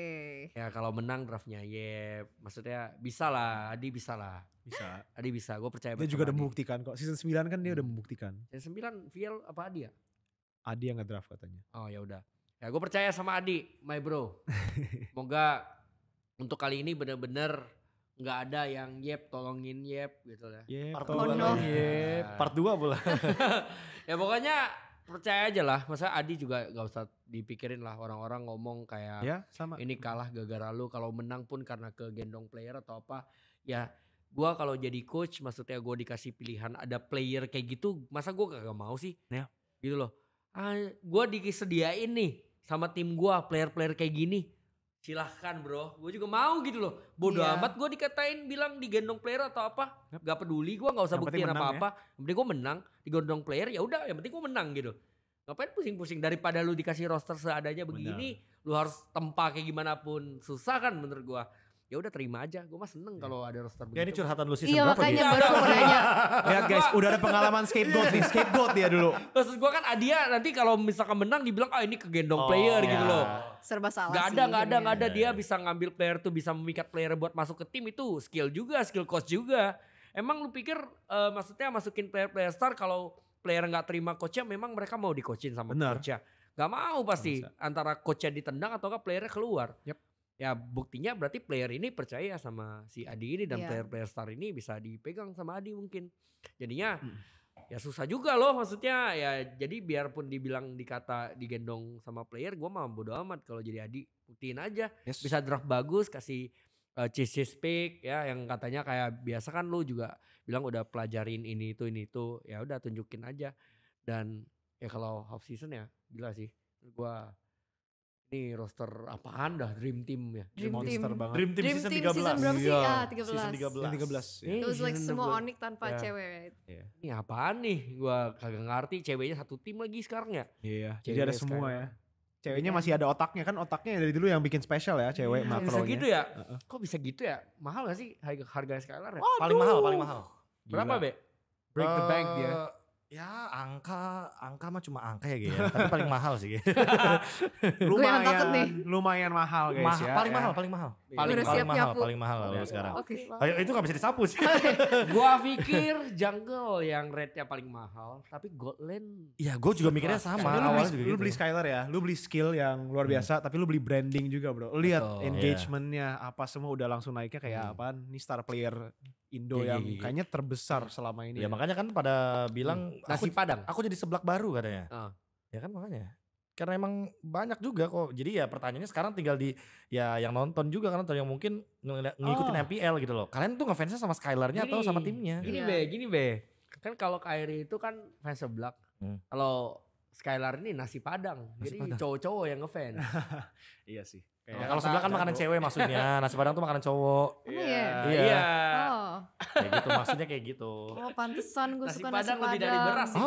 Ya kalau menang draftnya Yep. Maksudnya bisa lah, Adi bisa lah. Bisa. Adi bisa, gue percaya Dia banget juga sama udah Adi. membuktikan kok. Season 9 kan dia udah membuktikan. Yang 9 VL apa Adi ya? Adi yang nge-draft katanya. Oh ya udah. Ya gue percaya sama Adi, my bro. Semoga untuk kali ini bener-bener nggak ada yang Yep tolongin Yep gitu ya. Yeah, Part Oh, dua no. lagi. Part 2 pula. Ya pokoknya percaya aja lah. Masa Adi juga gak usah dipikirin lah orang-orang ngomong kayak Ya sama. ini kalah gara-gara lu, kalau menang pun karena kegendong player atau apa. Ya gua kalau jadi coach maksudnya gua dikasih pilihan ada player kayak gitu, masa gua gak mau sih? Ya. Gitu loh. Gua disediain nih sama tim gua player-player kayak gini. Silahkan bro, gue juga mau gitu loh. Bodoh Iya. amat gue dikatain bilang digendong player atau apa. Yep. Gak peduli, gue gak usah Yang penting buktiin menang apa-apa. Yang penting gue menang, digendong player ya udah. Yang penting gue menang gitu. Ngapain pusing-pusing daripada lu dikasih roster seadanya begini, lu harus tempa kayak gimana pun susah kan menurut gue. Ya udah terima aja, gue mah seneng kalau ada roster Ya ini begitu. curhatan lu season Iya berapa makanya dia? baru aku mau nanya. Lihat guys, udah ada pengalaman scapegoat nih. Scapegoat dia dulu. Maksud gue kan Adia nanti kalau misalkan menang dibilang ini kegendong Oh, player ya. gitu loh. Serba salah Gak sih. ada dia bisa ngambil player tuh, bisa memikat player buat masuk ke tim itu skill juga, skill coach juga. Emang lu pikir maksudnya masukin player star kalau player nggak terima coachnya memang mereka mau di-coachin sama Benar. coachnya? Gak mau pasti, antara coachnya ditendang atau playernya keluar. Yep. Ya buktinya berarti player ini percaya sama si Adi ini dan Iya. player-player star ini bisa dipegang sama Adi mungkin. Jadinya Ya susah juga loh maksudnya ya, jadi biarpun dibilang dikata digendong sama player, gue mah bodo amat kalau jadi Adi, buktiin aja. Yes. Bisa draft bagus, kasih cheese pick ya, yang katanya kayak biasa kan lu juga bilang udah pelajarin ini itu, ya udah tunjukin aja. Dan ya kalau half season ya gila sih, gue ini roster apaan dah, dream team ya. Dream Monster Team. banget. Dream Team Dream season Team 13. season berapa sih? Iya. Ah, Season 13. 13. Yang 13. Ini It was like season semua 13. Onyx tanpa Ya. cewek, right? Iya. Ini apaan nih, gue kagak ngerti, ceweknya satu tim lagi sekarang ya. Iya. Jadi Cewek ada semua Skylar. ya. Ceweknya masih ada otaknya kan, otaknya dari dulu yang bikin spesial ya, cewek Bisa makronya. gitu ya? Kok bisa gitu ya? Mahal gak sih harga Skylar ya? Paling mahal. Berapa Be? Break the bank dia. Ya angka mah cuma angka ya Ge, ya. Tapi paling mahal sih Ge. Gue yang takut nih. Lumayan mahal guys ya. paling ya. mahal. Udah Paling siap mahal, nyapu. paling mahal kalau sekarang. Oke. Ayo itu gak bisa disapu sih. Gua pikir jungle yang rate-nya paling mahal, tapi gold lane Iya, gue juga mikirnya sama. Tapi lu Awalnya beli, juga lu gitu. beli Skylar ya, lu beli skill yang luar biasa, tapi lu beli branding juga bro. Lu lihat Betul. engagementnya apa semua udah langsung naiknya kayak apaan. Ini star player Indo Iya, yang iya, iya. kayaknya terbesar selama ini. Ya makanya kan pada bilang nasi padang. aku jadi seblak baru katanya. Ah. Ya kan makanya. Karena emang banyak juga kok. Jadi ya pertanyaannya sekarang tinggal di ya yang nonton juga kan, atau yang mungkin ngikutin MPL gitu loh. Kalian tuh ngefansnya sama Skylarnya atau sama timnya? Gini Iya. Gini Be. Kan kalau Kyrie itu kan fans seblak. Kalau Skylar ini nasi padang. Nasi Jadi padang. cowok-cowok yang ngefans. Iya sih. Ya, kalau sebelah kan makanan cewek maksudnya. Nasi padang tuh makanan cowok. Emang iya? Iya. Oh, Kayak gitu maksudnya kayak gitu. oh pantesan gue Nasi suka nasi padang padang. lebih dari beras itu.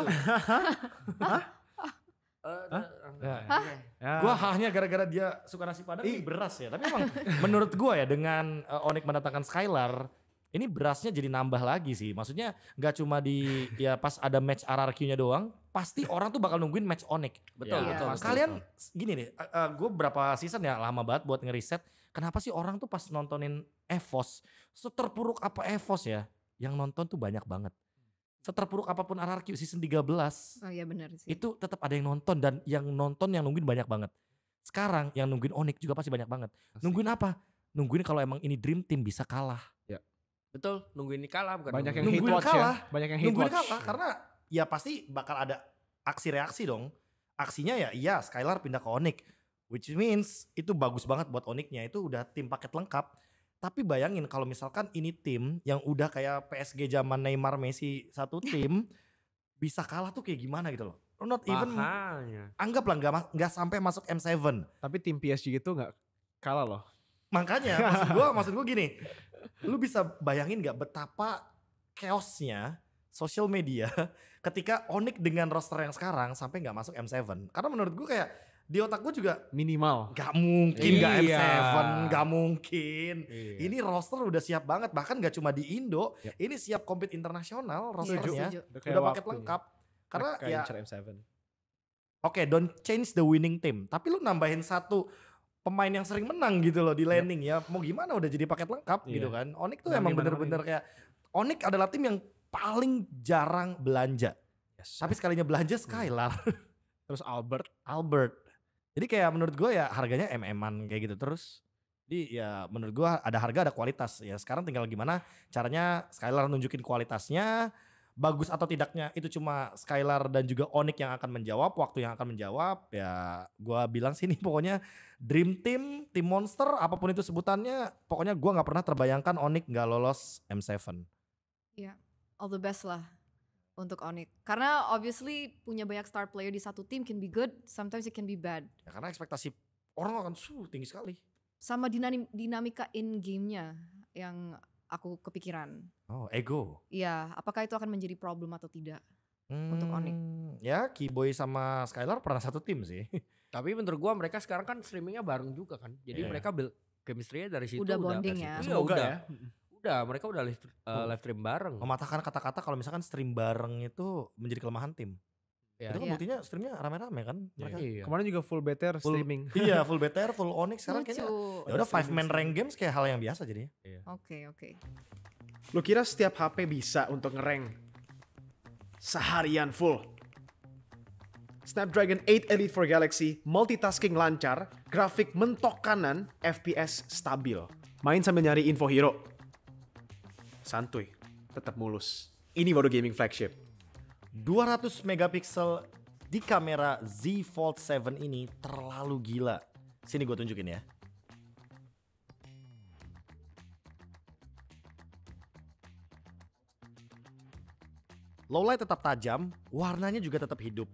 Ya. Gua hanya gara-gara dia suka nasi padang ini beras ya. Tapi emang menurut gua ya dengan Onyx mendatangkan Skylar, ini berasnya jadi nambah lagi sih. Maksudnya nggak cuma di ya pas ada match RRQ-nya doang, pasti orang tuh bakal nungguin match Onyx. Betul, Iya. betul. Kalian gini deh, gue berapa season ya lama banget buat ngeriset. Kenapa sih orang tuh pas nontonin EVOS, seterpuruk apa EVOS ya, yang nonton tuh banyak banget. Seterpuruk apapun RRQ season 13, Oh iya benar sih. itu tetap ada yang nonton dan yang nonton yang nungguin banyak banget. Sekarang yang nungguin Onyx juga pasti banyak banget. Nungguin apa? Nungguin kalau emang ini Dream Team bisa kalah. Betul, nungguin ini kalah bukan. Banyak yang Nungguin hate watch kalah. ya. Banyak yang hate Nungguin watch. kalah karena ya pasti bakal ada aksi reaksi dong. Aksinya ya iya Skylar pindah ke Onyx. Which means itu bagus banget buat Onyx-nya, itu udah tim paket lengkap. Tapi bayangin kalau misalkan ini tim yang udah kayak PSG zaman Neymar Messi satu tim bisa kalah tuh kayak gimana gitu loh. Not even Makanya. anggaplah nggak sampai masuk M7. Tapi tim PSG itu gak kalah loh. Makanya maksud gua gini. Lu bisa bayangin gak betapa chaosnya sosial media ketika Onyx dengan roster yang sekarang sampai gak masuk M7. Karena menurut gua kayak di otak gua juga Minimal. gak mungkin gak Iya. M7, gak mungkin. Iya. Ini roster udah siap banget, bahkan gak cuma di Indo, Yap. ini siap compete internasional rosternya. Setuju. Udah paket lengkap. Karena Mereka ya incer M7. oke, don't change the winning team. Tapi lu nambahin satu pemain yang sering menang gitu loh di landing ya. Mau gimana udah jadi paket lengkap Iya. gitu kan. Onyx tuh Nggak emang gimana-gimana. bener-bener kayak Onyx adalah tim yang paling jarang belanja. Tapi sekalinya belanja Skylar, Terus Albert. Albert. Jadi kayak menurut gue ya harganya MM-an kayak gitu terus. Jadi ya menurut gue ada harga ada kualitas. Ya sekarang tinggal gimana caranya Skylar nunjukin kualitasnya. Bagus atau tidaknya itu cuma Skylar dan juga Onyx yang akan menjawab, waktu yang akan menjawab. Ya gua bilang sini pokoknya Dream Team, Tim Monster, apapun itu sebutannya, pokoknya gua nggak pernah terbayangkan Onyx nggak lolos M7. All the best lah untuk Onyx. Karena obviously punya banyak star player di satu tim can be good, sometimes it can be bad. Ya, karena ekspektasi orang akan tinggi sekali. Sama dinamika in game-nya yang aku kepikiran. Oh, ego. Iya, apakah itu akan menjadi problem atau tidak? Untuk Onyx. Ya, Keyboy sama Skylar pernah satu tim sih. Tapi menurut gua mereka sekarang kan streamingnya bareng juga kan. Jadi Iya. mereka build chemistry-nya dari situ Udah bonding dari ya. situ. Semoga udah. ya. Udah, mereka udah live stream bareng. Mematahkan kata-kata kalau misalkan stream bareng itu menjadi kelemahan tim. Ya. Itu kan Iya. buktinya streamnya rame-rame kan mereka. Iya. Kemarin juga full better Full- streaming. Iya, full BTR, full Onyx sekarang Lucu. kayaknya. Ya udah 5 man rank games kayak hal yang biasa jadinya. Oke. Lu kira setiap HP bisa untuk ngerank seharian full? Snapdragon 8 Elite for Galaxy, multitasking lancar, grafik mentok kanan, FPS stabil. Main sambil nyari info hero. Santuy, tetap mulus. Ini baru gaming flagship. 200 megapiksel di kamera Z Fold 7 ini terlalu gila. Sini gue tunjukin ya. Low light tetap tajam, warnanya juga tetap hidup.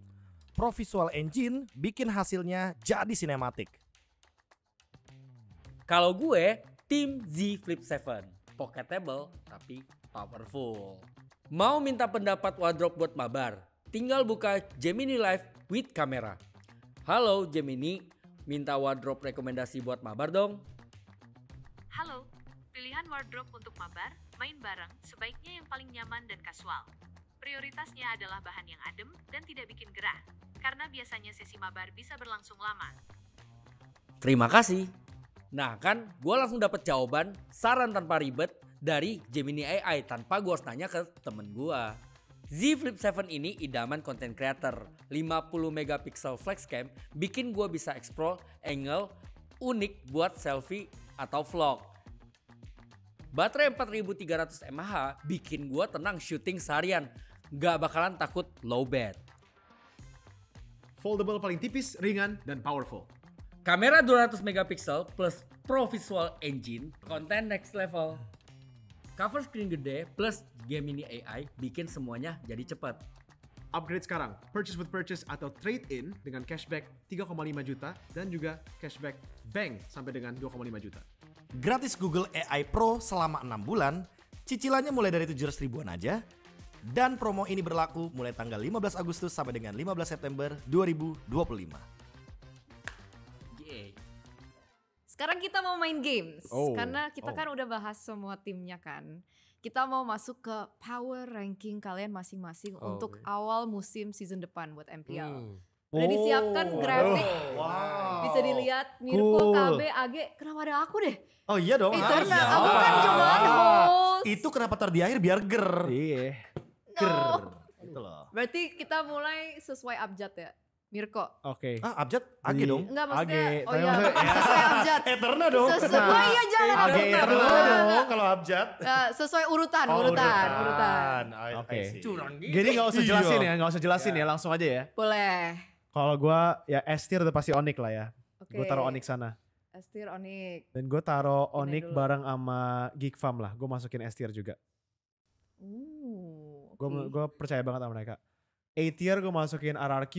Pro Visual Engine bikin hasilnya jadi sinematik. Kalau gue, tim Z Flip 7. Pocketable tapi powerful. Mau minta pendapat wardrobe buat mabar? Tinggal buka Gemini Live with Camera. Halo Gemini, minta wardrobe rekomendasi buat mabar dong. Halo, pilihan wardrobe untuk mabar, main bareng, sebaiknya yang paling nyaman dan kasual. Prioritasnya adalah bahan yang adem dan tidak bikin gerah, karena biasanya sesi mabar bisa berlangsung lama. Terima kasih. Nah kan, gue langsung dapat jawaban, saran tanpa ribet dari Gemini AI tanpa gue harus nanya ke temen gue. Z Flip 7 ini idaman content creator. 50 megapiksel flexcam bikin gue bisa explore angle unik buat selfie atau vlog. Baterai 4300 mAh bikin gue tenang syuting seharian. Gak bakalan takut low bat. Foldable paling tipis, ringan, dan powerful. Kamera 200 megapiksel plus Pro Visual Engine, konten next level. Cover screen gede plus Gemini AI bikin semuanya jadi cepat. Upgrade sekarang, purchase with purchase atau trade in dengan cashback 3,5 juta dan juga cashback bank sampai dengan 2,5 juta. Gratis Google AI Pro selama 6 bulan, cicilannya mulai dari 700 ribuan aja. Dan promo ini berlaku mulai tanggal 15 Agustus sampai dengan 15 September 2025. Yeay. Sekarang kita mau main games. Oh. Karena kita kan udah bahas semua timnya kan. Kita mau masuk ke power ranking kalian masing-masing untuk awal musim season depan buat MPL. Udah disiapkan grafik. Wow. Bisa dilihat Mirko, KB, AG. Kenapa ada aku deh? Oh iya dong. Karena harusnya. aku kan cuma host. Itu kenapa taruh di akhir biar ger. Iya. Ger. Gitu loh. Berarti kita mulai sesuai abjad ya. Mirko. Oke. Abjad AG dong. Enggak maksudnya. AG. Oh Tapi iya, maksudnya- sesuai abjad. Eterna dong. Oh iya jangan AG Eterna. Eterna dong kalau abjad. Sesuai urutan. Oke. Curang gitu. Jadi gak usah Iya. jelasin ya, gak usah jelasin ya, langsung aja ya. Boleh. Kalau gua ya S tier udah pasti Onyx lah ya. Oke. Gue taruh Onyx sana. S tier Onyx. Dan gue taruh Ini Onyx dulu. bareng sama Geek Farm lah. Gue masukin S tier juga. Oke. Gue percaya banget sama mereka. A tier gue masukin RRQ.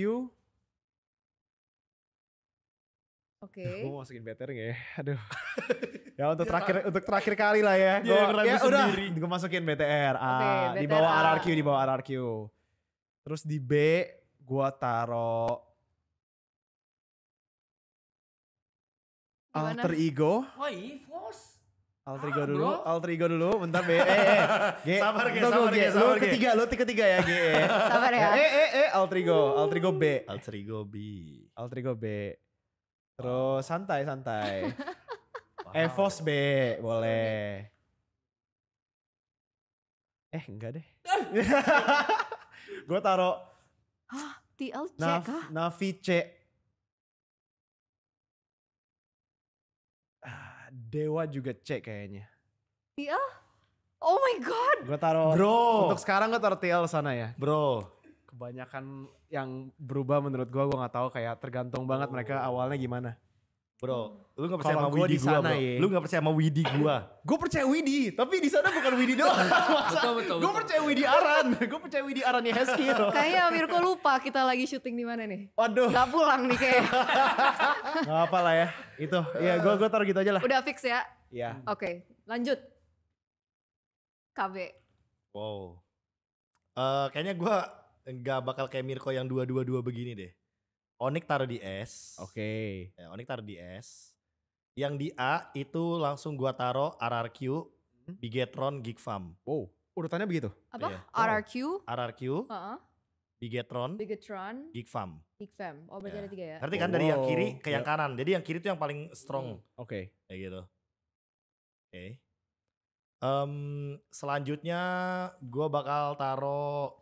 Oke. Gue mau masukin BTR gak ya? Aduh. Ya untuk terakhir kali lah ya. Dia yang ragu ya udah, sendiri. gue masukin BTR. Oke, Di BTR bawah A. RRQ, di bawah RRQ. Terus di B gue taruh Gimana? Alter Ego. Woi, Force. Alter Ego Ah, dulu, bro. Alter Ego dulu, bentar G. Sabar, Ge, Tunggu, sabar, Ge, Lu sabar, Ge. ketiga ya G. Sabar ya. Alter Ego B. Alter Ego B. Alter Ego B. Terus santai. Evos B, boleh. Enggak deh. Gue taruh TL C kah? Navi C. Dewa juga C kayaknya. TL? Oh my god. Gue taruh Bro. untuk sekarang gue taruh TL sana ya. Bro. Kebanyakan yang berubah menurut gue gak tahu, kayak tergantung banget mereka awalnya gimana. Bro, lu gak percaya Kalau sama gua Widi di gua, sana, bro. ya. Lu gak percaya sama Widi gua. Gue percaya Widi, tapi di sana bukan Widi doang. Betul. Gue percaya Widi Aran, gue percaya Widi Arannya Hesky. Kayaknya Mirko lupa kita lagi syuting di mana nih. Waduh, Gak pulang nih kayak. gak apa lah ya. Itu, ya gue taruh gitu aja lah. Udah fix ya? Ya. Oke, lanjut. KB. Wow. Kayaknya gua gak bakal kayak Mirko yang 2-2-2 begini deh. Onyx taruh di S. Oke. Ya, Onyx taruh di S. Yang di A itu langsung gua taruh RRQ, Bigetron, Geek Farm. Wow, urutannya begitu? Apa? Iya. RRQ? RRQ, Heeh. Bigetron, Bigetron, Geek Farm. Big Fam. Oh berarti Ya. ada 3 ya? Ngerti kan dari yang kiri ke Oh, yang ya. kanan. Jadi yang kiri itu yang paling strong. Oke. Kayak gitu. Oke. Selanjutnya gue bakal taruh,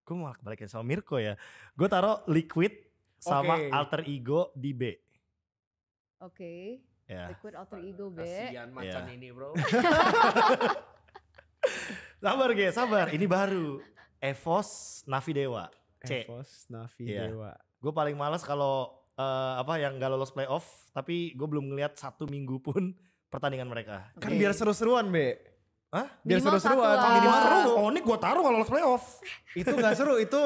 gue malah kebalikin sama Mirko ya. Gue taruh Liquid sama Oke. Alter Ego di B. Oke. Ya. Liquid Alter Ego B. Kasihan macan Iya. ini bro. Sabar Ge, sabar. Ini baru. EVOS, Navi Dewa. C. EVOS, Navi, Iya. Dewa. Gue paling males kalau yang gak lolos playoff, tapi gue belum ngeliat 1 minggu pun pertandingan mereka. Kan biar seru-seruan, Be. Hah? Biar Minimal seru-seruan. satu lah. Minimal Minimal seru, seru. Onyx gue taruh kalau lolos playoff. Itu gak seru, itu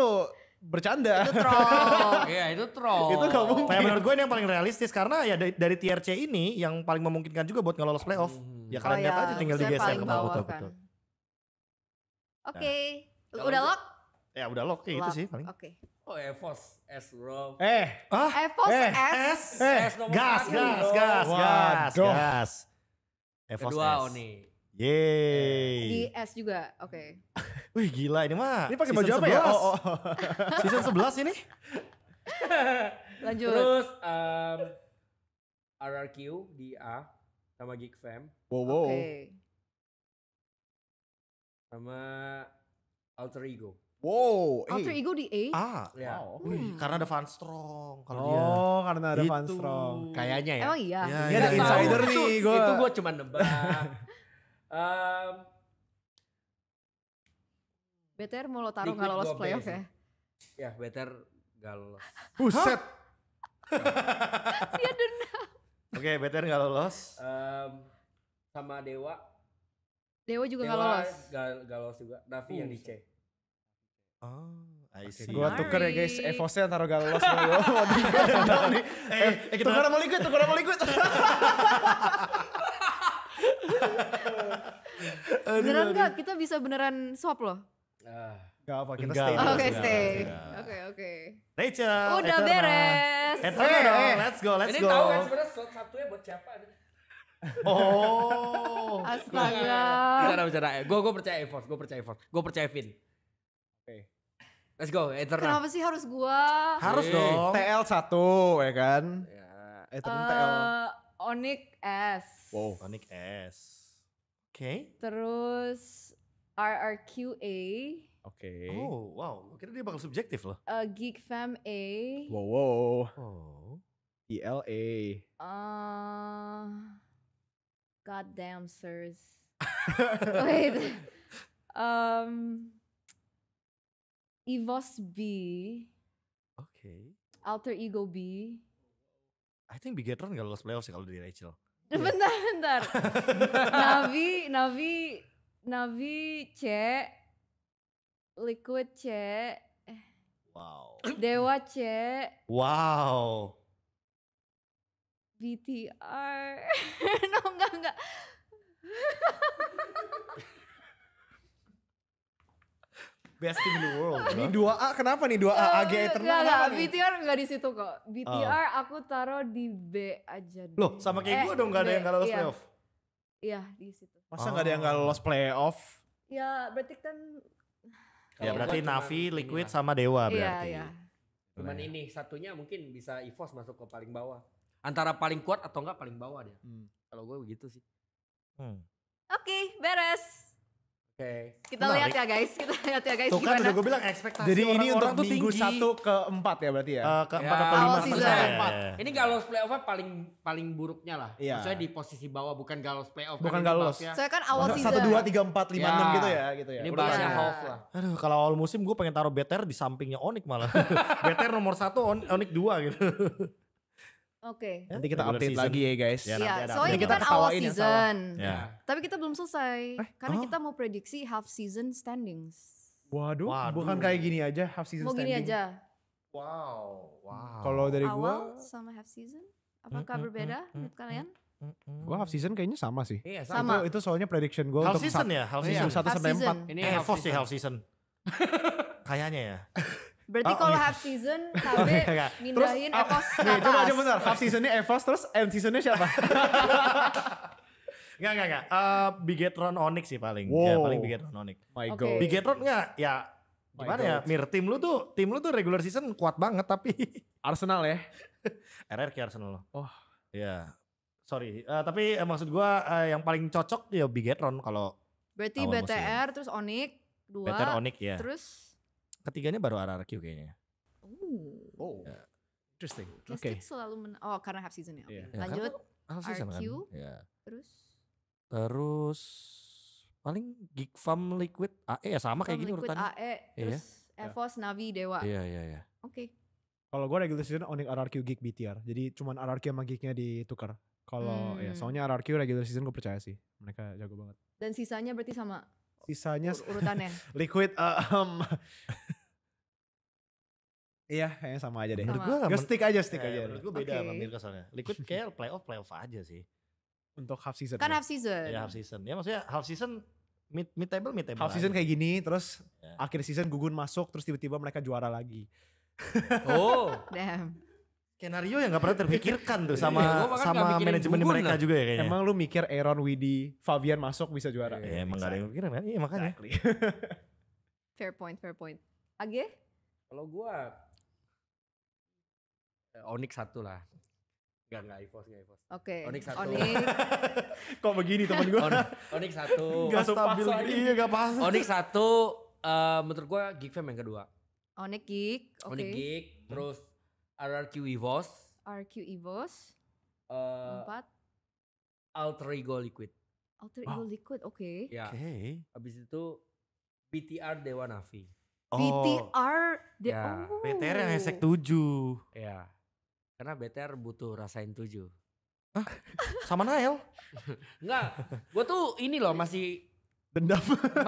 bercanda. Itu troll. Iya itu troll. Itu gak mungkin. Nah, menurut gue ini yang paling realistis karena ya dari tier C ini yang paling memungkinkan juga buat ngelolos playoff. Ya kalian lihat aja tinggal maksudnya digeser paling ke bawah. bawah Betul, kan. betul. Oke, Kalau udah gua- lock? Ya udah lock kayak gitu Lock. sih paling. Oke. Oh EVOS S bro. EVOS S. S nomor Gas, satu, gas, bro. gas, gas, Waduh. gas. EVOS Kedua S. Oni. Yeay. Di S juga. Oke. Wih gila ini mah. Ini pakai baju season apa ya? 11. Oh. Season 11 ini. Lanjut. Terus RRQ di A sama Geek Fam Wow. Oke. sama Alter Ego. Wow. Alter Ego di A. Ah. Ya. Wih, karena ada Van Strong kalau dia. Oh, karena ada Van Itu. Strong. Kayaknya ya. Emang iya. Ya, Dia ada ya. insider Tahu, nih, itu, gua. Itu gue cuma nebak. BTR mau lo taruh Liquid nggak lolos gua playoff B ya? sih. Ya better gak lolos. Buset. Oke, BTR nggak lolos. Sama Dewa. Dewa juga nggak Dewa lolos. gak lolos juga. Navi yang di C. Oh, I see. Gua tuker ya guys, Sorry. EVOS-nya taruh gak lolos. Tuker sama liquid, tuker sama liquid. Beneran nggak? Kita bisa beneran swap loh. Gak apa, kita Enggak, stay. enggak. Oke, enggak, stay. enggak. Oke. Rachel. Udah Eterna. beres. Eterna dong, let's go, let's Ini go. tahu kan sebenarnya slot satunya buat siapa? Oh. Astaga. Bicara. Gue percaya EVOS, gue percaya Vin. Oke. Let's go, Eterna. Kenapa sih harus gua? Harus dong. TL 1 ya kan? Ya. Eternal TL. Onyx S. Wow. Onyx S. Oke. Terus RRQA. Oke. Oh, wow. Gue kira dia bakal subjektif loh. Geek Fam A. Wow. Oh. ELA. God damn, sirs. Wait. EVOS B. Oke. Alter Ego B. I think Bigetron gak lolos playoff sih kalau dari Rachel. Bentar. Navi C. Liquid C. Wow. Dewa C. Wow. BTR. No, enggak. Best team in the world. Ini bro. 2A kenapa nih 2A AG Eternal? Enggak, kenapa nih? BTR enggak di situ kok. BTR aku taruh di B aja deh. Loh, sama kayak gue dong gak ada B, yang gak lolos iya. playoff. Iya, di situ. Masa gak ada yang gak lolos playoff? Ya, berarti kan Ya Kalau berarti gua cuman Navi, ini Liquid lah. sama Dewa iya, berarti. iya. Cuman ini satunya mungkin bisa EVOS masuk ke paling bawah. Antara paling kuat atau enggak paling bawah dia. Kalau gue begitu sih. Hmm. Oke, beres. Oke. Kita Menarik. lihat ya guys, Tuh kan gimana. udah gue bilang ekspektasi Jadi ini untuk orang-orang tuh minggu tinggi. 1 ke 4 ya berarti ya? Keempat Ya, atau lima awal season. sebenarnya. Ini gak lolos playoff paling buruknya lah. Iya. Maksudnya di posisi bawah bukan gak lolos playoff. Bukan kan gak itu lolos. maksudnya. Saya kan awal season. 1, 2, 3, 4, 5, 6 Ya. gitu ya? Ini Udah bahasnya Iya. half lah. Aduh kalau awal musim gue pengen taruh BTR di sampingnya Onyx malah. BTR nomor 1, Onyx 2 gitu. Oke. Nanti kita Regular update season. lagi ya guys. Ya, nanti Iya, ada soalnya update. ini Kita kan awal ketawain yang season. Ya. Tapi kita belum selesai. Karena oh. kita mau prediksi half season standings. Waduh, Waduh. bukan kayak gini aja half season Mau gini standing. aja. Wow. Kalau dari Awal gua, sama half season. Apakah berbeda menurut kalian? gua half season kayaknya sama sih. Iya Sama. Itu soalnya prediction gua half untuk season ya, half season. 1 sampai Half 4. season. Ini EVOS sih half season. Kayaknya ya. Berarti Oh, kalau iya. half season KB Enggak. mindahin EVOS ke Nih, coba aja atas. bentar. Half seasonnya EVOS terus end seasonnya siapa? Enggak. Bigetron Onyx sih paling. Wow. Ya paling Bigetron Onyx. My Oke. God. Bigetron enggak ya gimana ya? God. Mir tim lu tuh regular season kuat banget tapi Arsenal ya. RRQ Arsenal. Oh. Ya. Sorry, tapi maksud gua yang paling cocok ya Bigetron kalau Berarti Awal BTR terus Onyx 2. BTR Onyx ya. Terus Ketiganya baru RRQ kayaknya. Oh. Interesting. Oke. Selalu oh karena half season ya. Oke. Iya. Ya, Lanjut. kan half season kan? RQ. Ya. Terus Terus paling Geek Farm Liquid AE ya sama kayak gini Liquid urutannya. AE, Iya. terus EVOS, Navi, Dewa. Iya. Oke. Kalau gue regular season Onyx RRQ Geek BTR. Jadi cuman RRQ sama Geeknya ditukar. Kalau ya soalnya RRQ regular season gue percaya sih. Mereka jago banget. Dan sisanya berarti sama Sisanya urutannya. Liquid iya kayaknya sama aja deh. Menurut Sama. gue Stick aja aja. menurut gue beda Oke. sama Mirka soalnya. Liquid kayak playoff aja sih. Untuk half season. Kan ya. half season. Ya half season. Ya maksudnya half season mid table Half season aja. kayak gini terus Ya. akhir season Gugun masuk terus tiba-tiba mereka juara lagi. Oh, Damn. Skenario yang gak pernah terpikirkan tuh Iya, sama gua bahkan nggak mikirin manajemen Gugun mereka lah. juga ya kayaknya. Emang lu mikir Aaron, Widi, Fabian masuk bisa juara? Ya, emang gak ada yang pikiran kan? Iya makanya. Exactly. Fair point. Age? Kalau gua Onyx 1 lah. Enggak EVOS. Oke. Onyx 1. Onyx. Kok begini temen gue? Onyx 1. Gak Masuk stabil. pas aja. Iya gak pas. Onyx 1 menurut gua Geek Fam yang kedua. Onyx Geek. Oke. Onyx Geek, terus RRQ EVOS, RQ EVOS. eh 4. Alter Ego Liquid. Alter Ego Liquid. Oke. Ya. Oke. Habis itu BTR Dewa Navi. BTR. Ya. BTR yang Hesek 7. Ya. Karena BTR butuh rasain 7. Sama Nael. Enggak, gua tuh ini loh masih Dendam. bukan.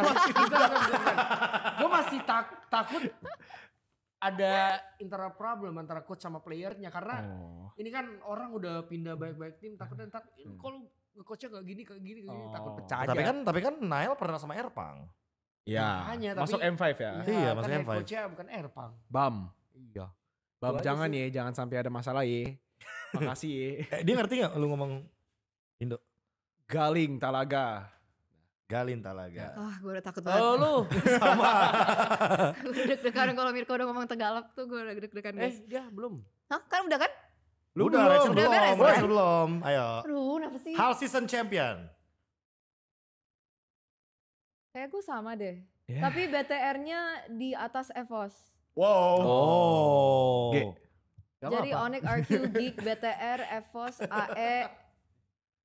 Gue masih takut ada internal problem antara coach sama playernya karena ini kan orang udah pindah baik-baik tim takutnya ntar kalau coachnya kayak gini takut pecah aja. Tapi kan Nael pernah sama Erpang. Ya. Makanya, Masuk tapi- M5 ya. Iya, kan masuk head M5. coachnya bukan Erpang. Bam. Iya. Bam Itu aja jangan sih. ya, jangan sampai ada masalah ya. Makasih ya. Dia ngerti gak lu ngomong Indo? Galing Talaga. Galin Talaga. Ah, gue udah takut banget. Oh lu. Sama. Gue udah deg-degan kalau Mirko udah ngomong Tagalog tuh gue udah deg-degan guys. Dia belum. Hah? Kan udah kan? Lu Udah, belum. Rachel Udah beres, belum. kan? Rachel belum. Ayo. Aduh, kenapa sih? Half season champion. Kayak gue sama deh. Ya. Tapi BTR-nya di atas EVOS. Wow. Oh. G. Jadi Onyx, RQ, Geek, BTR, EVOS, AE,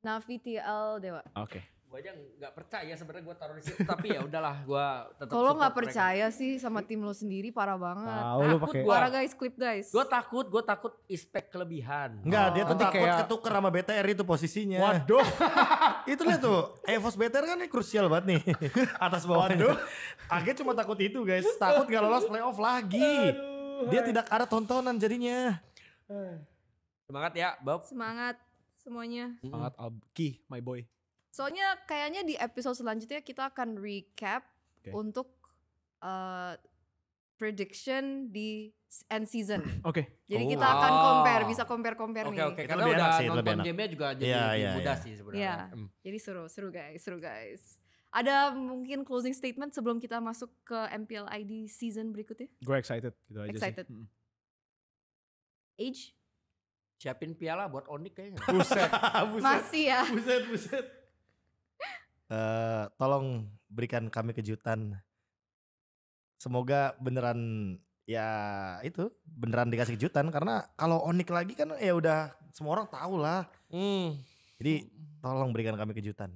Navi, TL, Dewa. Oke. Gue aja nggak percaya sebenarnya gue taruh di situ tapi ya udahlah gue tetap. Kalau nggak percaya sih sama tim lo sendiri parah banget. Tahu lu Takut pakai gua. Parah guys, clip guys. Gue takut expect kelebihan. Enggak, dia tuh Nanti takut kayak- ketuker sama BTR itu posisinya. Waduh. Itu lihat tuh, EVOS BTR kan ini krusial banget nih. Atas bawahnya. Age cuma takut itu guys, takut gak lolos playoff lagi. Dia tidak ada tontonan jadinya. Semangat ya Bob. Semangat semuanya. Semangat Ki, my boy. Soalnya kayaknya di episode selanjutnya kita akan recap Oke. untuk prediction di end season. Oke. Jadi kita Oh. akan compare, bisa compare Oke nih. oke Itu karena lebih udah enak sih, lebih nonton enak. gamenya juga jadi Iya, lebih iya, mudah iya. sih sebenarnya. Iya. Jadi seru guys. Ada mungkin closing statement sebelum kita masuk ke MPL ID season berikutnya? Gue excited gitu aja Excited. sih. Age? Siapin piala buat Onyx kayaknya. Buset. Masih ya. Buset. Tolong berikan kami kejutan. Semoga beneran ya itu beneran dikasih kejutan karena kalau Onyx lagi kan ya udah semua orang tahu lah. Jadi tolong berikan kami kejutan.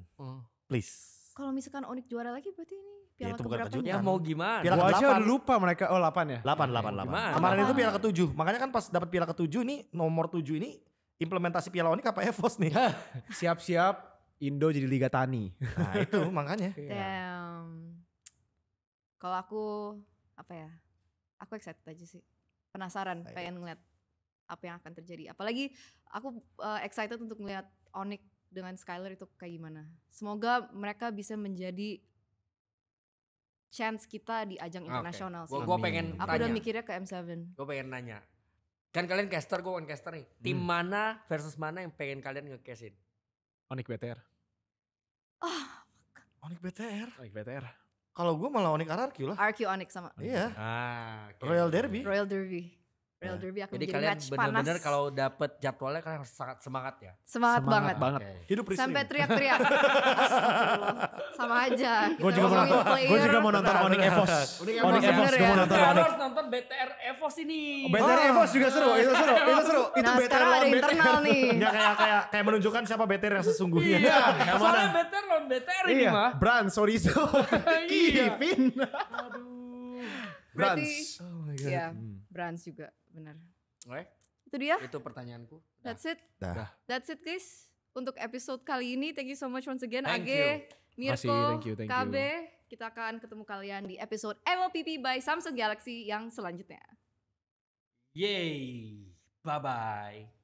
Please. Kalau misalkan Onyx juara lagi berarti ini Ya, piala itu bukan keberapa? kejutan. Ya mau gimana? Piala Gue aja ke-8. udah lupa mereka. Oh 8 ya? 8. Gimana? Kemarin itu piala ke-7. Makanya kan pas dapat piala ke-7 ini nomor 7 ini implementasi piala Onyx apa EVOS nih. Siap-siap Indo jadi Liga Tani. Nah itu makanya. Damn. Kalau aku apa ya? Aku excited aja sih. Penasaran, Excited. pengen ngeliat apa yang akan terjadi. Apalagi aku excited untuk ngeliat Onyx dengan Skylar itu kayak gimana. Semoga mereka bisa menjadi chance kita di ajang internasional sih. Gue pengen Aku udah tanya. mikirnya ke M7. Gue pengen nanya. Kan kalian caster, gue bukan caster nih. Tim mana versus mana yang pengen kalian nge-cashin? Onyx BTR. Onyx BTR. Onyx BTR. Kalau gue malah Onyx RRQ lah. RQ Onyx sama Iya. Ah, oke. Royal Derby. Royal Derby. Real Derby akan Jadi menjadi kalian match bener-bener panas. kalau dapet jadwalnya kalian harus sangat semangat ya. Semangat banget. banget. Oke. Hidup Prislim. Sampai teriak-teriak. Astagfirullah. Sama aja. Gue Kita juga mau ngomongin nonton. Gue player. juga mau nonton Onyx Evos. Onyx Onyx Evos Evos. ya. Gue mau nonton Kalian Onyx. harus nonton BTR Evos ini. BTR Evos juga seru. Itu seru. Itu seru. Itu Nah BTR sekarang ada lawan BTR. internal nih. Nggak kayak menunjukkan siapa BTR yang sesungguhnya. Iya, Yang soalnya mana? BTR lawan BTR ini Iya. mah. Brand, Sorizo, Iya. Kevin. Brands. Berarti Oh my god. ya Brands juga benar. Oke, Itu dia. itu pertanyaanku. That's it. Dah. That's it guys. Untuk episode kali ini, thank you so much once again Thank Age, Makasih, Mirko, thank you. KB. Kita akan ketemu kalian di episode MLPP by Samsung Galaxy yang selanjutnya. Yay. Bye-bye.